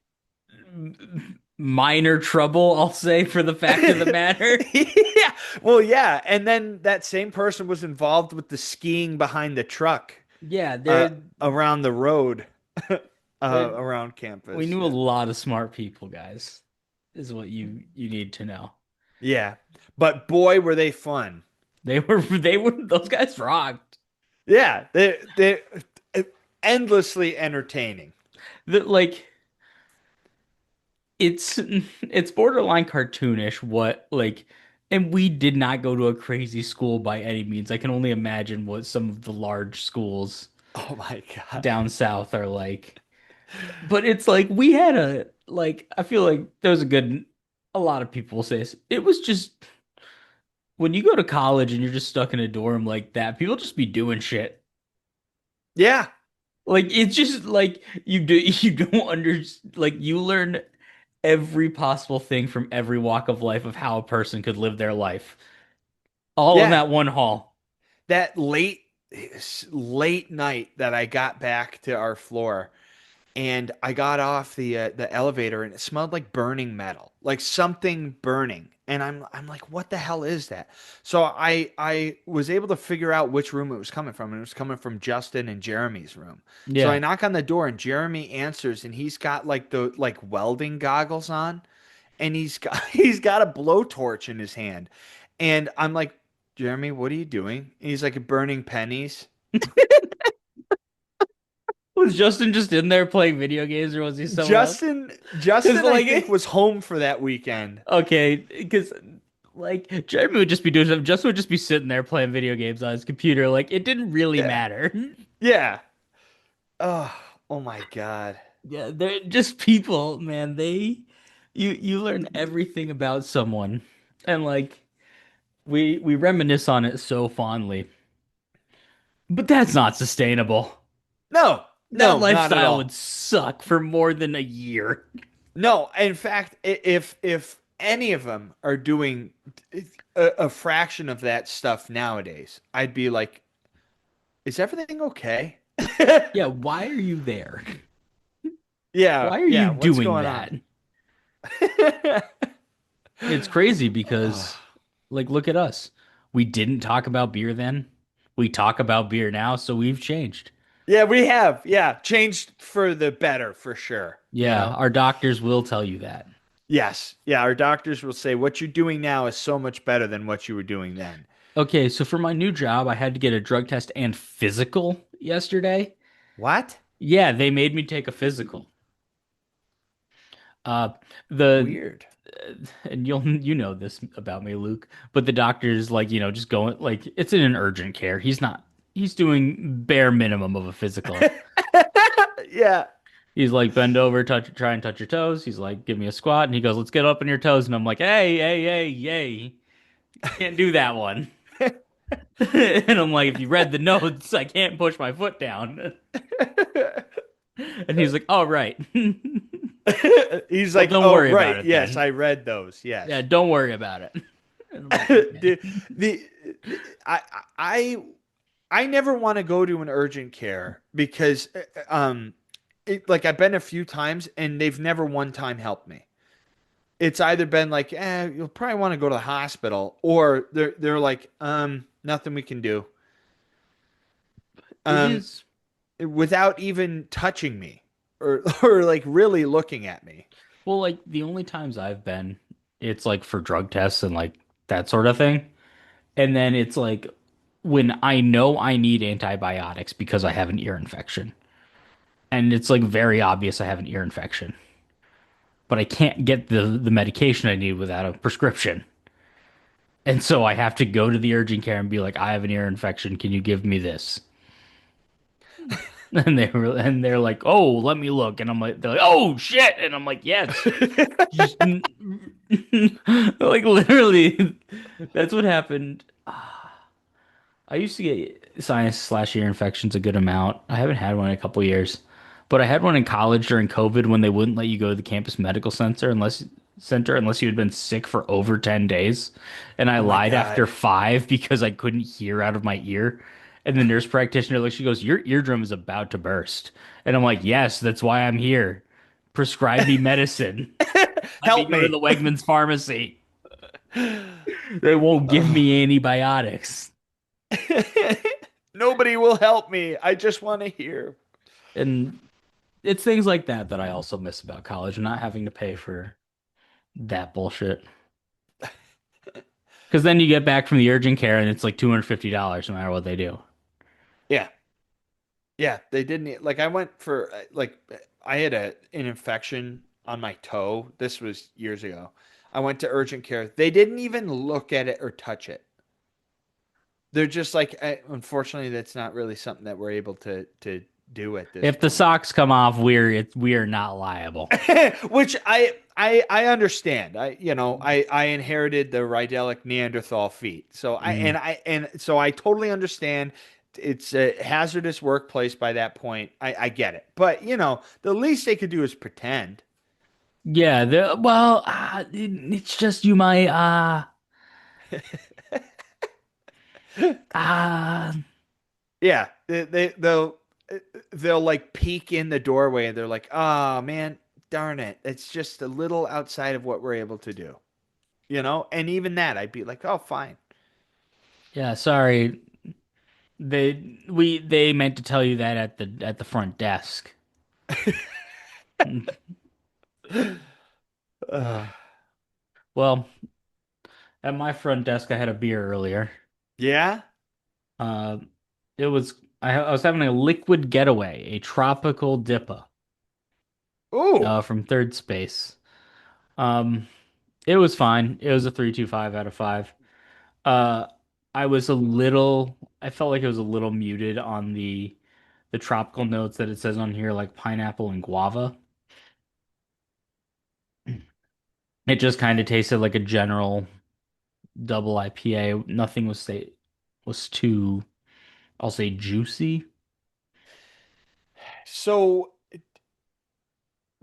S1: minor trouble, I'll say, for the fact of the matter.
S2: Yeah. Well, yeah, and then that same person was involved with the skiing behind the truck
S1: Yeah,
S2: uh
S1: they're
S2: around the road
S1: they're
S2: around
S1: we
S2: campus.
S1: knew a
S2: Yeah.
S1: lot of smart people, guys, is what you need to know.
S2: Yeah. But boy, were they fun.
S1: They were those guys rocked.
S2: Yeah, they endlessly entertaining.
S1: That like it's borderline cartoonish what like and we did not go to a crazy school by any means. I can only imagine what some of the large schools
S2: Oh my God.
S1: down south are like. But it's like we had a like I feel like there's a lot of people will say this. It was just when you go to college and you're just stuck in a dorm like that, people just be doing shit.
S2: Yeah.
S1: Like it's just like you don't under like you learn every possible thing from every walk of life of how a person could live their life. All in
S2: Yeah.
S1: that one hall.
S2: That late night that I got back to our floor and I got off the elevator and it smelled like burning metal, like something burning. And I'm like, what the hell is that? So I was able to figure out which room it was coming from, and it was coming from Justin and Jeremy's room. So I
S1: Yeah.
S2: knock on the door and Jeremy answers, and he's got like the like welding goggles on, and he's got a blowtorch in his hand, and I'm like, Jeremy, what are you doing? And he's like burning pennies.
S1: Was Justin just in there playing video games or was he somewhere else? Because
S2: Justin, I think
S1: like
S2: was home for that weekend.
S1: okay, because like Jeremy would just be doing something. Justin would just be sitting there playing video games on his computer. Like it didn't really
S2: Yeah.
S1: matter.
S2: Yeah. Oh, oh my God.
S1: Yeah, they're just people, man. You learn everything about someone, and like we reminisce on it so fondly. But that's not sustainable.
S2: No,
S1: That
S2: no, not at
S1: lifestyle
S2: all.
S1: would suck for more than a year.
S2: No, in fact, if any of them are doing a fraction of that stuff nowadays, I'd be like, is everything okay?
S1: Yeah, why are you there?
S2: Yeah,
S1: Why are you
S2: yeah. What's
S1: doing
S2: going
S1: that?
S2: on?
S1: It's crazy because,
S2: Oh.
S1: like, look at us. We didn't talk about beer then. We talk about beer now, so we've changed.
S2: Yeah, we have. Yeah, changed for the better for sure. You
S1: Yeah,
S2: know?
S1: our doctors will tell you that.
S2: Yes. Yeah, our doctors will say what you're doing now is so much better than what you were doing then.
S1: Okay, so for my new job, I had to get a drug test and physical yesterday.
S2: What?
S1: Yeah, they made me take a physical. Uh, the
S2: Weird.
S1: and you know this about me, Luke, but the doctor's like, just going like it's in an urgent care. He's doing bare minimum of a physical.
S2: Yeah.
S1: He's like, bend over, try and touch your toes. He's like, give me a squat, and he goes, let's get up on your toes. And I'm like, hey, yay, can't do that one. And I'm like, if you read the notes, I can't push my foot down. And he's like, all right.
S2: He's
S1: Well,
S2: like,
S1: don't
S2: "Oh,
S1: worry about
S2: right.
S1: it
S2: Yes,
S1: then.
S2: I read those.
S1: Yeah,
S2: Yes."
S1: don't worry about it. And I'm like, okay.
S2: the, the I I I never want to go to an urgent care because like I've been a few times and they've never one time helped me. It's either been like, you'll probably want to go to the hospital, or they're like, nothing we can do.
S1: It
S2: Um,
S1: is.
S2: without even touching me or or like really looking at me.
S1: Well, like the only times I've been, it's like for drug tests and like that sort of thing. And then it's like when I know I need antibiotics because I have an ear infection. And it's like very obvious I have an ear infection, but I can't get the medication I need without a prescription. And so I have to go to the urgent care and be like, I have an ear infection. Can you give me this? And they're like, "Oh, let me look." And I'm like, they're like, "Oh shit." And I'm like, "Yes." Just like literally that's what happened. I used to get sinus slash ear infections a good amount. I haven't had one in a couple years, but I had one in college during COVID when they wouldn't let you go to the campus medical center unless you had been sick for over 10 days. And I
S2: Oh my
S1: lied after
S2: God.
S1: 5 because I couldn't hear out of my ear. And the nurse practitioner she goes, "Your eardrum is about to burst." And I'm like, "Yes, that's why I'm here. Prescribe me medicine. Let me
S2: Help
S1: go to
S2: me.
S1: the Wegmans pharmacy. They won't give
S2: Ugh.
S1: me antibiotics."
S2: Nobody will help me. I just want to hear.
S1: And it's things like that that I also miss about college, not having to pay for that bullshit. Because then you get back from the urgent care and it's like $250 no matter what they do.
S2: Yeah. Yeah, they didn't like I went for like I had an infection on my toe. This was years ago. I went to urgent care. They didn't even look at it or touch it. They're just like unfortunately that's not really something that we're able to do at this
S1: If the
S2: point.
S1: socks come off, we are not liable.
S2: Which I understand. I inherited the Rydelic Neanderthal feet.
S1: Mm.
S2: And so I totally understand it's a hazardous workplace by that point. I get it. But the least they could do is pretend.
S1: Yeah, well, it's just you might uh
S2: Yeah, they'll like peek in the doorway and they're like, "Oh man, darn it. It's just a little outside of what we're able to do." And even that I'd be like, "Oh, fine."
S1: yeah, sorry. They meant to tell you that at the front desk.
S2: Uh,
S1: Uh, well, at my front desk I had a beer earlier.
S2: yeah?
S1: Uh, it was I was having a liquid getaway, a tropical dipper,
S2: Ooh.
S1: from Third Space. Um, it was fine. It was a 3.25 out of 5. Uh, I felt like it was a little muted on the tropical notes that it says on here, like pineapple and guava. It just kind of tasted like a general double IPA. Nothing was too, I'll say, juicy.
S2: So,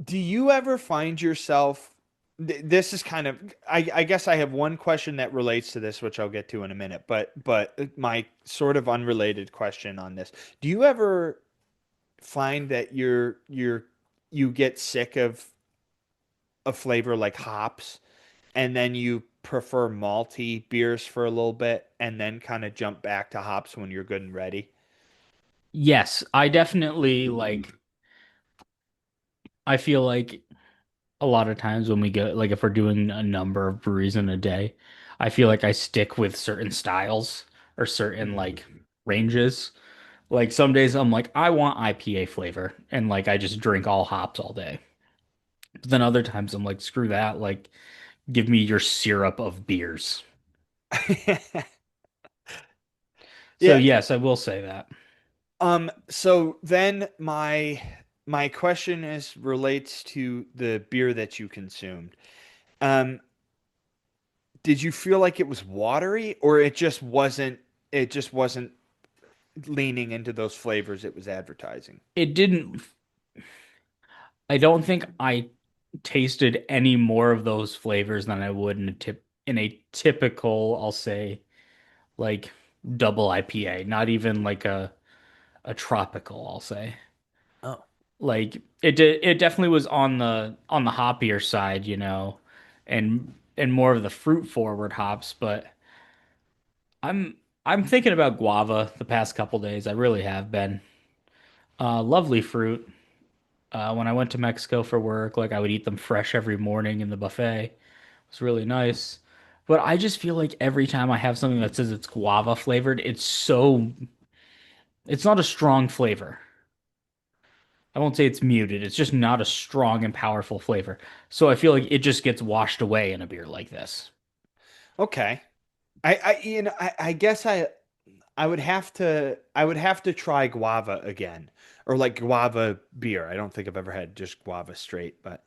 S2: do you ever find yourself? This is kind of. I guess I have one question that relates to this, which I'll get to in a minute. But my sort of unrelated question on this: do you ever find that you get sick of a flavor like hops, and then you prefer malty beers for a little bit, and then kind of jump back to hops when you're good and ready?
S1: Yes, I definitely like. I feel like a lot of times when we go, like if we're doing a number of breweries in a day, I feel like I stick with certain styles or certain like ranges. Like some days I'm like, I want IPA flavor, and like I just drink all hops all day. But then other times I'm like, screw that, like give me your syrup of beers. So
S2: Yeah.
S1: yes, I will say that.
S2: So then my question is relates to the beer that you consumed. Um, did you feel like it was watery or it just wasn't leaning into those flavors it was advertising?
S1: It didn't, I don't think I tasted any more of those flavors than I would in a typical, I'll say, like double IPA, not even like a tropical, I'll say.
S2: Oh.
S1: Like it definitely was on the hoppier side, and more of the fruit forward hops, but I'm I'm thinking about guava the past couple days. I really have been. Lovely fruit. When I went to Mexico for work, like I would eat them fresh every morning in the buffet. It was really nice. But I just feel like every time I have something that says it's guava flavored, it's not a strong flavor. I won't say it's muted. It's just not a strong and powerful flavor. So I feel like it just gets washed away in a beer like this.
S2: Okay. I guess I would have to try guava again, or like guava beer. I don't think I've ever had just guava straight, but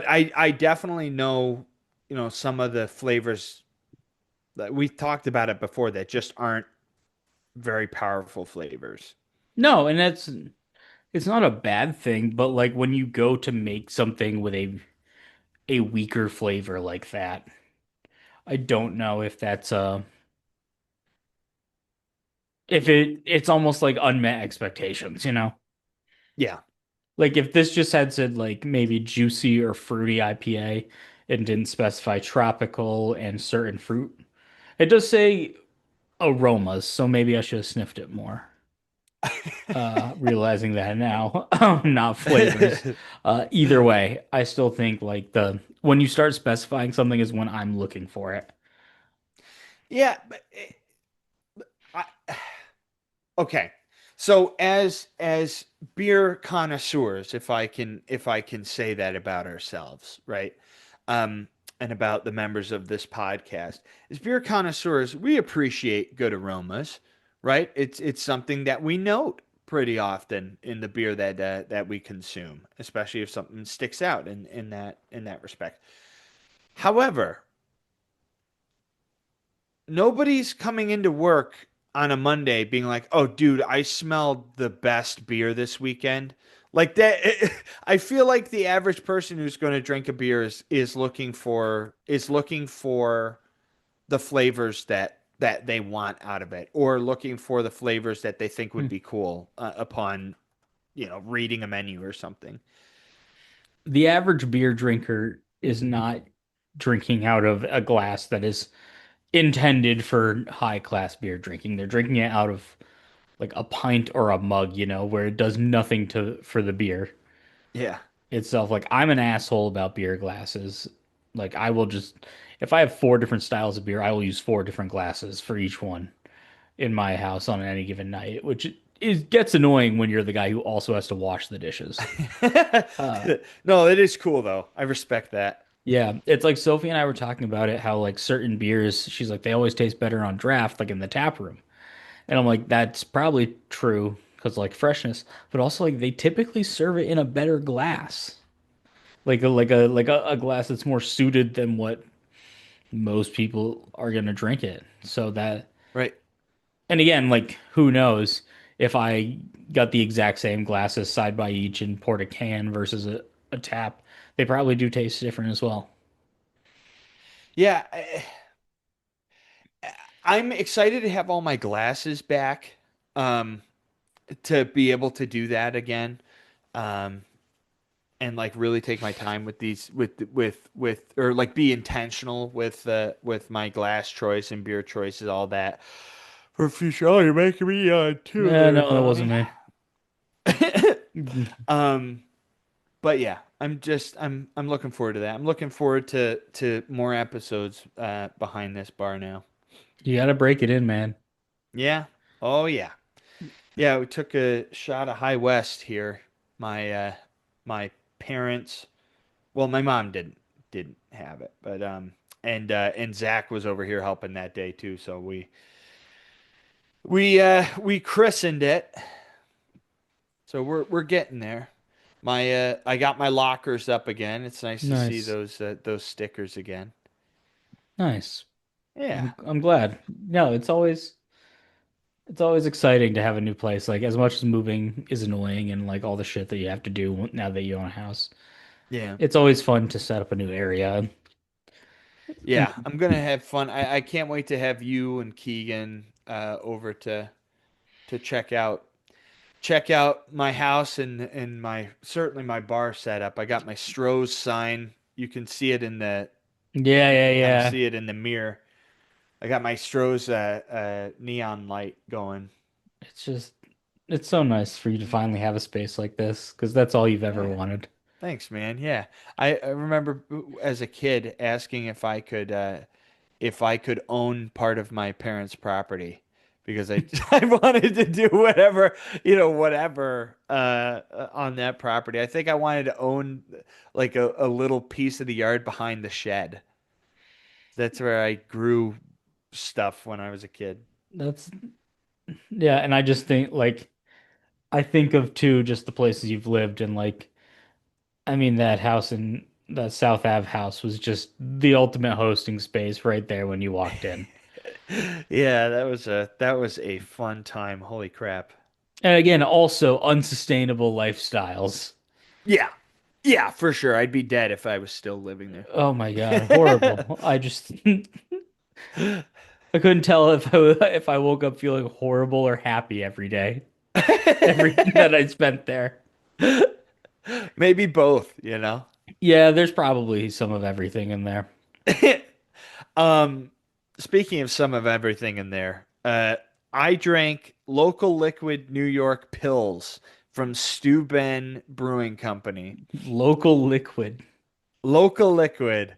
S2: I definitely know, some of the flavors that we talked about it before that just aren't very powerful flavors.
S1: No, and it's not a bad thing, but like when you go to make something with a weaker flavor like that, I don't know if that's if it's almost like unmet expectations, you know?
S2: Yeah.
S1: Like if this just had said like maybe juicy or fruity IPA and didn't specify tropical and certain fruit. It does say aromas, so maybe I should have sniffed it more. Realizing that now, not flavors. Either way, I still think like the when you start specifying something is when I'm looking for it.
S2: Yeah, but I, okay. So as beer connoisseurs, if I can say that about ourselves, right? Um, and about the members of this podcast, as beer connoisseurs, we appreciate good aromas, right? It's something that we note pretty often in the beer that we consume, especially if something sticks out in that respect. However, nobody's coming into work on a Monday being like, "Oh, dude, I smelled the best beer this weekend." Like that, I feel like the average person who's going to drink a beer is looking for the flavors that they want out of it, or looking for the flavors that they think would
S1: Hmm.
S2: be cool upon reading a menu or something.
S1: The average beer drinker is not drinking out of a glass that is intended for high class beer drinking. They're drinking it out of like a pint or a mug, you know, where it does nothing to for the beer
S2: Yeah.
S1: itself. Like I'm an asshole about beer glasses. Like I will just if I have four different styles of beer, I will use four different glasses for each one in my house on any given night, which is gets annoying when you're the guy who also has to wash the dishes. Uh,
S2: No, it is cool though. I respect that.
S1: yeah, it's like Sophie and I were talking about it, how like certain beers, she's like they always taste better on draft, like in the tap room. And I'm like, that's probably true because like freshness, but also like they typically serve it in a better glass, like a glass that's more suited than what most people are gonna drink it. So that,
S2: Right.
S1: and again, like who knows if I got the exact same glasses side by each and poured a can versus a tap, they probably do taste different as well.
S2: Yeah. I'm excited to have all my glasses back, um, to be able to do that again, um, and like really take my time with these, or like be intentional with my glass choice and beer choices, all that for future. Oh, you're making me too
S1: Yeah,
S2: there,
S1: no, that wasn't
S2: Johnny.
S1: me.
S2: Um, but yeah, I'm looking forward to that. I'm looking forward to more episodes behind this bar now.
S1: You gotta break it in, man.
S2: Yeah. Oh yeah. Yeah, we took a shot of High West here. My parents, well, my mom didn't have it, but and Zach was over here helping that day too, so we christened it. So we're getting there. I got my lockers up again. It's nice to see
S1: Nice.
S2: those stickers again.
S1: Nice.
S2: Yeah.
S1: I'm glad. No, it's always exciting to have a new place. Like as much as moving is annoying and like all the shit that you have to do now that you own a house,
S2: Yeah.
S1: it's always fun to set up a new area.
S2: Yeah,
S1: And
S2: I'm gonna have fun. I can't wait to have you and Keegan over to check out my house and my certainly my bar setup. I got my Stroh's sign. You can see it
S1: yeah,
S2: you
S1: yeah,
S2: can kind of
S1: yeah.
S2: see it in the mirror. I got my Stroh's neon light going.
S1: It's just it's so nice for you to finally have a space like this because that's all you've ever
S2: Yeah.
S1: wanted.
S2: Thanks, man. Yeah. I remember as a kid asking if I could own part of my parents' property because I I wanted to do whatever on that property. I think I wanted to own like a little piece of the yard behind the shed. That's where I grew stuff when I was a kid.
S1: That's Yeah, and I just think like I think of too just the places you've lived and like I mean that house in that South Ave house was just the ultimate hosting space right there when you walked in.
S2: Yeah, that was a fun time. Holy crap.
S1: And again, also unsustainable lifestyles.
S2: Yeah. Yeah, for sure. I'd be dead if I was still living
S1: Oh my God,
S2: there.
S1: horrible. I just I couldn't tell if if I woke up feeling horrible or happy every day, every that I spent there.
S2: Maybe both, you know.
S1: Yeah, there's probably some of everything in there.
S2: Um, Speaking of some of everything in there, I drank local liquid New York pills from Stu Ben Brewing Company.
S1: Local liquid.
S2: Local liquid.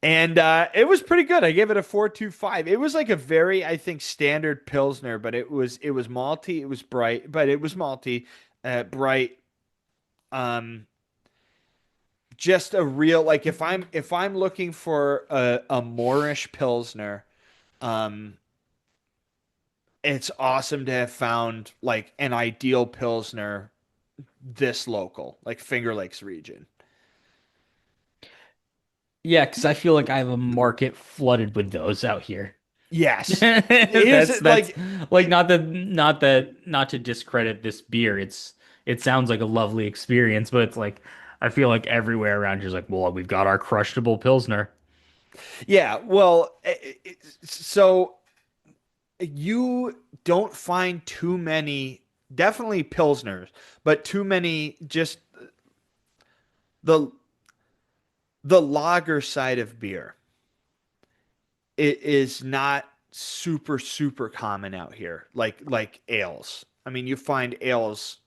S2: And it was pretty good. I gave it a 4.25. It was like a very, I think, standard Pilsner, but it was malty, it was bright, but it was malty, bright. Um, just a real like if I'm looking for a Moorish Pilsner, um, it's awesome to have found like an ideal Pilsner this local, like Finger Lakes region.
S1: Yeah, because I feel like I have a market flooded with those out here.
S2: Yes. Here's
S1: That's
S2: like
S1: like not to discredit this beer. It sounds like a lovely experience, but it's like I feel like everywhere around here is like, well, we've got our crushable Pilsner.
S2: yeah, well, so you don't find too many, definitely Pilsners, but too many just the the lager side of beer. It is not super super common out here, like ales. I mean, you find ales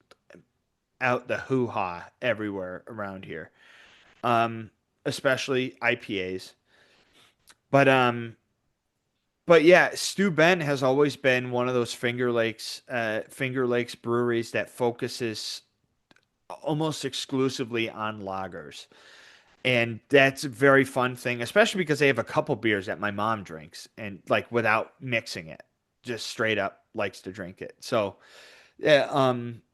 S2: out the hoo-ha everywhere around here. Um, Especially IPAs. But yeah, Stu Ben has always been one of those Finger Lakes breweries that focuses almost exclusively on lagers. And that's a very fun thing, especially because they have a couple beers that my mom drinks and like without mixing it, just straight up likes to drink it. So, yeah,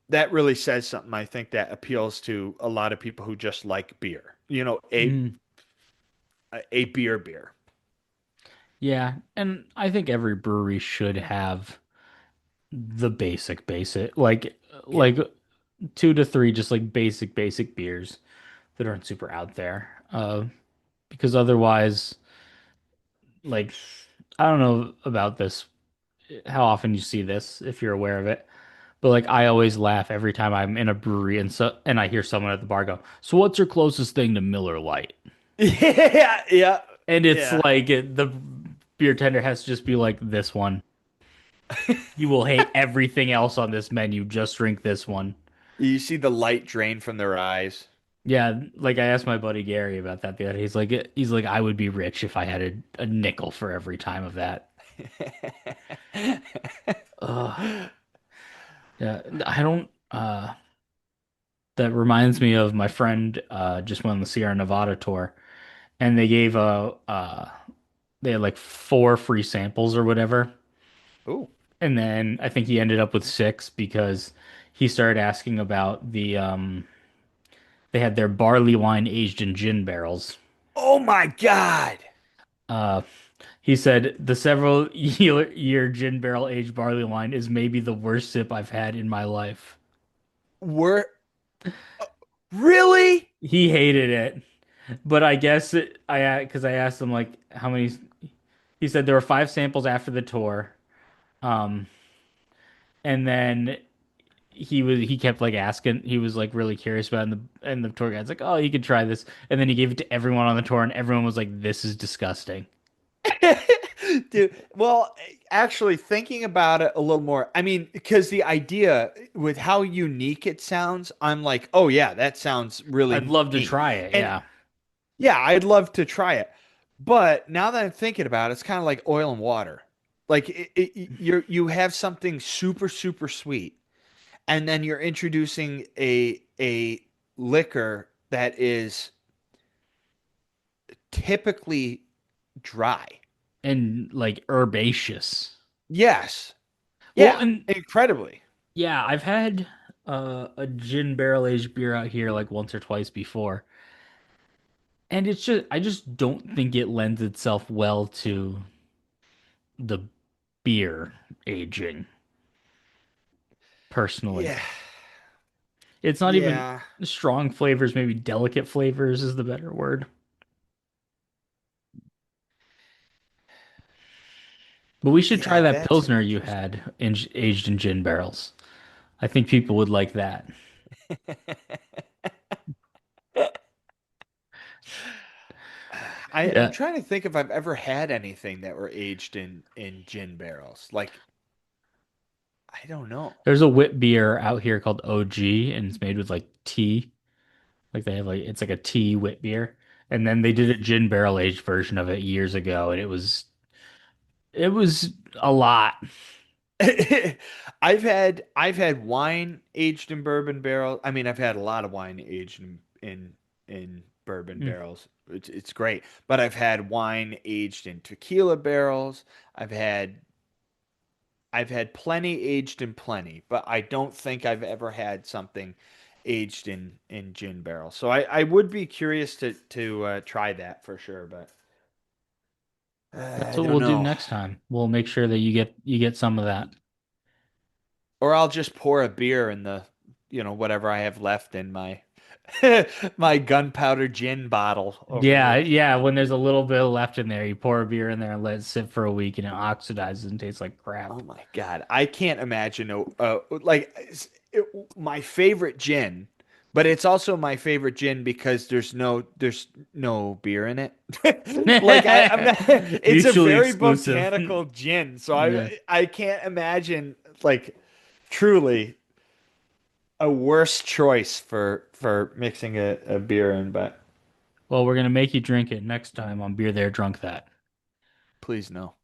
S2: that really says something. I think that appeals to a lot of people who just like beer.
S1: Mm,
S2: A beer.
S1: yeah, and I think every brewery should have the basic
S2: Yeah.
S1: like two to three just like basic beers that aren't super out there. Because otherwise, like I don't know about this, how often you see this if you're aware of it. But like I always laugh every time I'm in a brewery and I hear someone at the bar go, "So what's your closest thing to Miller Lite?"
S2: Yeah, yeah,
S1: And it's
S2: yeah.
S1: like the beer tender has to just be like this one. You will hate everything else on this menu. Just drink this one.
S2: You see the light drain from their eyes.
S1: Yeah, like I asked my buddy Gary about that the other day. He's like, I would be rich if I had a nickel for every time of that. Ugh. Yeah, I don't. That reminds me of my friend just went on the Sierra Nevada tour, and they had like four free samples or whatever,
S2: Ooh.
S1: and then I think he ended up with six because he started asking about they had their barley wine aged in gin barrels.
S2: Oh my God.
S1: Uh, he said the several year gin barrel aged barley wine is maybe the worst sip I've had in my life.
S2: We're really?
S1: He hated it, but I guess because I asked him like how many. He said there were five samples after the tour, um, and then he kept like asking. He was like really curious about it, and the tour guide's like, oh, you could try this, and then he gave it to everyone on the tour, and everyone was like, this is disgusting.
S2: Dude, well, actually thinking about it a little more, I mean, because the idea with how unique it sounds, I'm like, oh yeah, that sounds
S1: I'd
S2: really
S1: love to
S2: neat.
S1: try it.
S2: And
S1: Yeah,
S2: yeah, I'd love to try it. But now that I'm thinking about it, it's kind of like oil and water. Like you have something super super sweet, and then you're introducing a liquor that is typically dry.
S1: and like herbaceous.
S2: Yes.
S1: Well,
S2: Yeah,
S1: and
S2: incredibly.
S1: yeah, I've had a gin barrel aged beer out here like once or twice before, and it's just I just don't think it lends itself well to the beer aging, personally.
S2: Yeah.
S1: It's not even
S2: Yeah.
S1: strong flavors, maybe delicate flavors is the better word. But we should try
S2: Yeah,
S1: that
S2: that's
S1: Pilsner you
S2: interesting.
S1: had aged in gin barrels. I think people would like that.
S2: I'm
S1: Yeah.
S2: trying to think if I've ever had anything that were aged in gin barrels. Like, I don't know.
S1: There's a wit beer out here called OG, and it's made with like tea. Like they have like it's like a tea wit beer. And then they did a gin barrel aged version of it years ago, and it was a lot.
S2: I've had wine aged in bourbon barrels. I mean, I've had a lot of wine aged in bourbon
S1: Mm.
S2: barrels. It's great. But I've had wine aged in tequila barrels. I've had I've had plenty aged in plenty, but I don't think I've ever had something aged in gin barrels. So I would be curious to try that for sure, but
S1: That's
S2: I
S1: what
S2: don't
S1: we'll do
S2: know.
S1: next time. We'll make sure that you get some of that.
S2: Or I'll just pour a beer in whatever I have left in my my gunpowder gin bottle over
S1: Yeah,
S2: here.
S1: yeah. When there's a little bit left in there, you pour a beer in there and let it sit for a week, and it oxidizes and tastes like
S2: Oh
S1: crap.
S2: my God. I can't imagine like my favorite gin, but it's also my favorite gin because there's no beer in it. Like I'm not it's a
S1: Mutually
S2: very
S1: exclusive.
S2: botanical gin, so
S1: Yeah.
S2: I can't imagine like truly a worse choice for mixing a beer in, but
S1: Well, we're gonna make you drink it next time on Beer There Drunk That.
S2: please no.